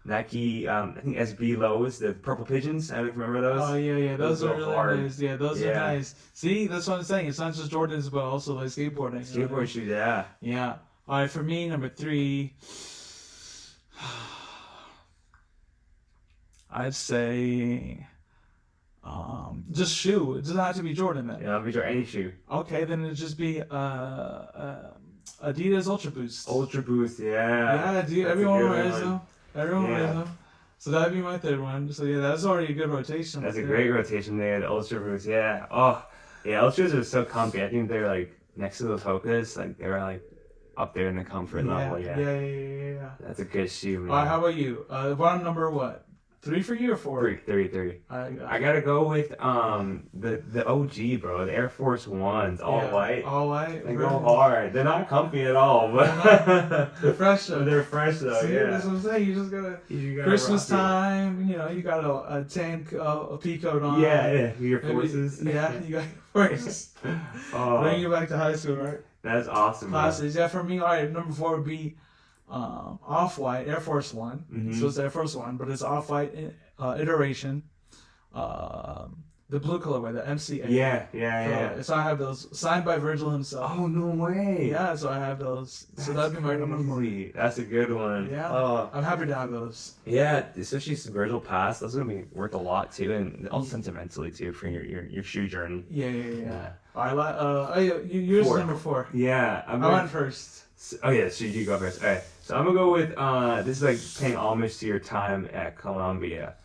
Nike, I think SB Lows, the purple pigeons. I don't know if you remember those. Oh yeah. Those are really hard. nice. Yeah, those are nice. See, that's what I'm saying. It's not just Jordans, but also like skateboarding. Skateboard shoes, yeah. Yeah. All right, for me, number 3, I'd say just shoe. It doesn't have to be Jordan then. Yeah, be any shoe. Okay, then it'd just be Adidas Ultra Boost. Ultra Boost, yeah. Yeah, dude, That's everyone a good wears one. them. Everyone wears them. So that'd be my third one. So yeah, that's already a good rotation. That's a great rotation there, the Ultra Boost, yeah. Oh, yeah, Ultras are so comfy. I think they're like next to those Hokas, like they're like up there in the comfort level, yeah. Yeah. That's a good shoe, man. All right, how about you? Bottom number what? 3 for you or 4? 3. I gotta go with the OG, bro, the Air Force Ones, all white. All white. They go hard. They're not comfy at all, but They're fresh though. they're fresh though. See, yeah. that's what I'm saying. You just gotta You Christmas rock it. time. You know, you got a tank, a pea coat on. Yeah. Your Maybe- forces. Yeah, you got your forces. Bring you back to high school, right? That's awesome. Man. Classes. Yeah, for me, all right. Number 4 would be Off-White Air Force One. So it's Air Force One, but it's Off-White iteration. The blue colorway, the MCA. Yeah. So I have those signed by Virgil himself. Oh no way. Yeah, so I have those. So that'd be my number 4. That's a good one. Yeah. I'm happy to have those. Yeah, especially since Virgil passed, those are gonna be worth a lot too, and also sentimentally too for your shoe journey. Yeah. All right. Yours is 4. number 4. Yeah, I went first. Oh yeah, so you go first. All right, so I'm gonna go with this is like paying homage to your time at Columbia.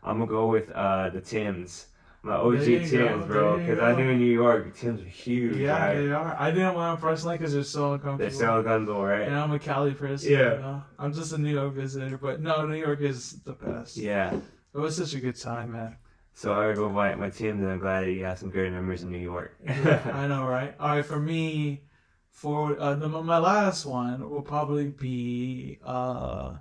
I'm gonna go with the Tims, my OG There you Tims, go, bro. there you Because I go. knew in New York Tims are huge. Yeah, right? they are. I didn't want them personally because they're so uncomfortable. They're so uncomfortable, right? And I'm a Cali person. Yeah. You know? I'm just a New York visitor, but no, New York is the best. Yeah. It was such a good time, man. So I go with my Tims, and I'm glad you have some great memories in New York. I know, right? All right, for me, my last one will probably be I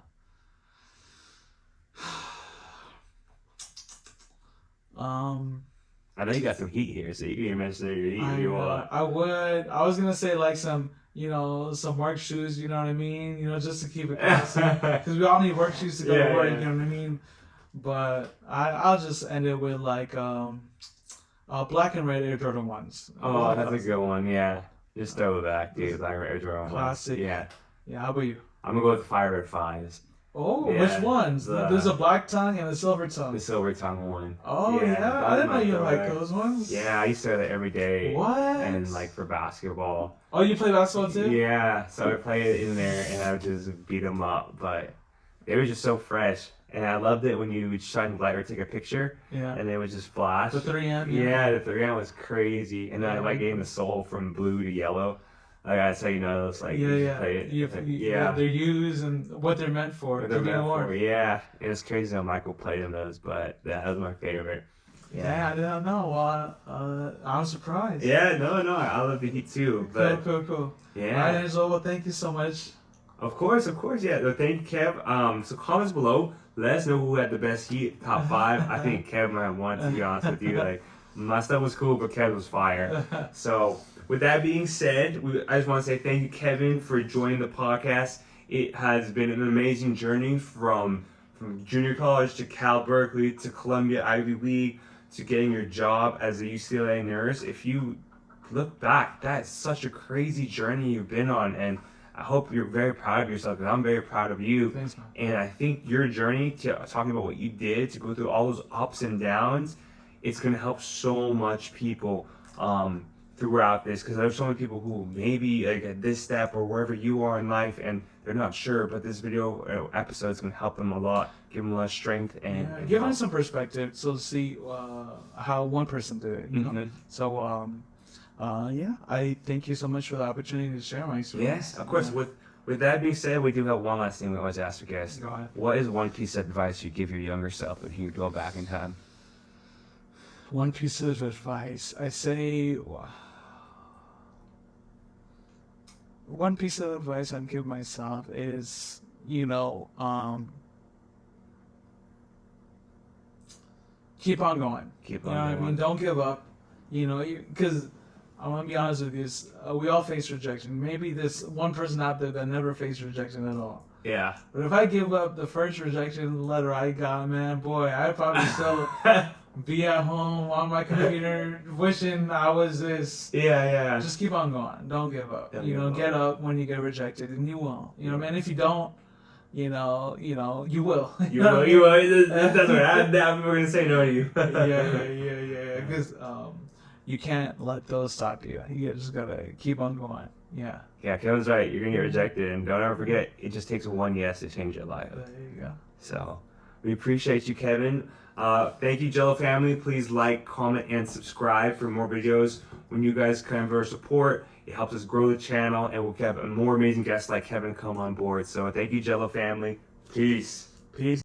know you got some heat here, so you can mention your heat if you want. I was gonna say like some work shoes, you know what I mean? Just to keep it classy, because we all need work shoes to go to work, you know what I mean? But I'll just end it with like black and red Air Jordan 1s. Oh, that's a good one, yeah. Just throw it back, dude. Like Air Jordan Classic. Yeah. Yeah, how about you? I'm gonna go with the Fire Red 5s. Oh, Yeah, which ones? There's a black tongue and a silver tongue. The silver tongue one. Oh yeah, I didn't know you liked those ones. Yeah, I used to wear that every day. What? And like for basketball. Oh, you play basketball too? Yeah, so I play it in there and I would just beat them up, but they were just so fresh. And I loved it when you would shine light or take a picture, Yeah. and they would just flash. The 3M. Yeah, the 3M was crazy, and then I like getting the sole from blue to yellow. Like that's how you know it's like you play it. Yeah, they're used and what they're meant for. What they're meant for, yeah. It was crazy how Michael played in those, but that was my favorite. Yeah, I didn't know. Well, I'm surprised. Yeah, no, I love the Heat too. But Cool. yeah. All right, Angelo, well, thank you so much. Of course, yeah. No, thank you, Kev. So comments below, let us know who had the best Heat top 5. I think Kev might have won, to be honest with you. Like my stuff was cool, but Kev was fire. So with that being said, I just want to say thank you, Kevin, for joining the podcast. It has been an amazing journey from junior college to Cal Berkeley to Columbia Ivy League to getting your job as a UCLA nurse. If you look back, that's such a crazy journey you've been on, and I hope you're very proud of yourself, because I'm very proud of you. Thanks, man. And I think your journey to talking about what you did to go through all those ups and downs, it's going to help so much people throughout this, because there's so many people who maybe like at this step or wherever you are in life and they're not sure, but this video episode is going to help them a lot, give them a lot of strength and give them some perspective, so see how one person did it, you know. So I thank you so much for the opportunity to share my story. Yes, of course. With that being said, we do have one last thing we always ask our guests. Go ahead. What is one piece of advice you give your younger self if you could go back in time? One piece of advice I say. One piece of advice I'd give myself is, keep on going. Keep You on know what I going. mean? Don't give up. Because I'm gonna be honest with you, we all face rejection. Maybe there's one person out there that never faced rejection at all. Yeah. But if I give up the first rejection letter I got, man, boy, I'd probably still be at home on my computer wishing I was this. Yeah. Just keep on going. Don't give up. Don't give up. Get up when you get rejected, and you will. Man, if you don't, you will. You will. That's right. I'm going to say no to you. Yeah. Because you can't let those stop you. You just gotta keep on going. Yeah. Yeah, Kevin's right. You're going to get rejected, and don't ever forget, it just takes one yes to change your life. There you go. So, we appreciate you, Kevin. Thank you, Jello family. Please like, comment, and subscribe for more videos. When you guys come for support, it helps us grow the channel, and we'll have more amazing guests like Kevin come on board. So thank you, Jello family. Peace.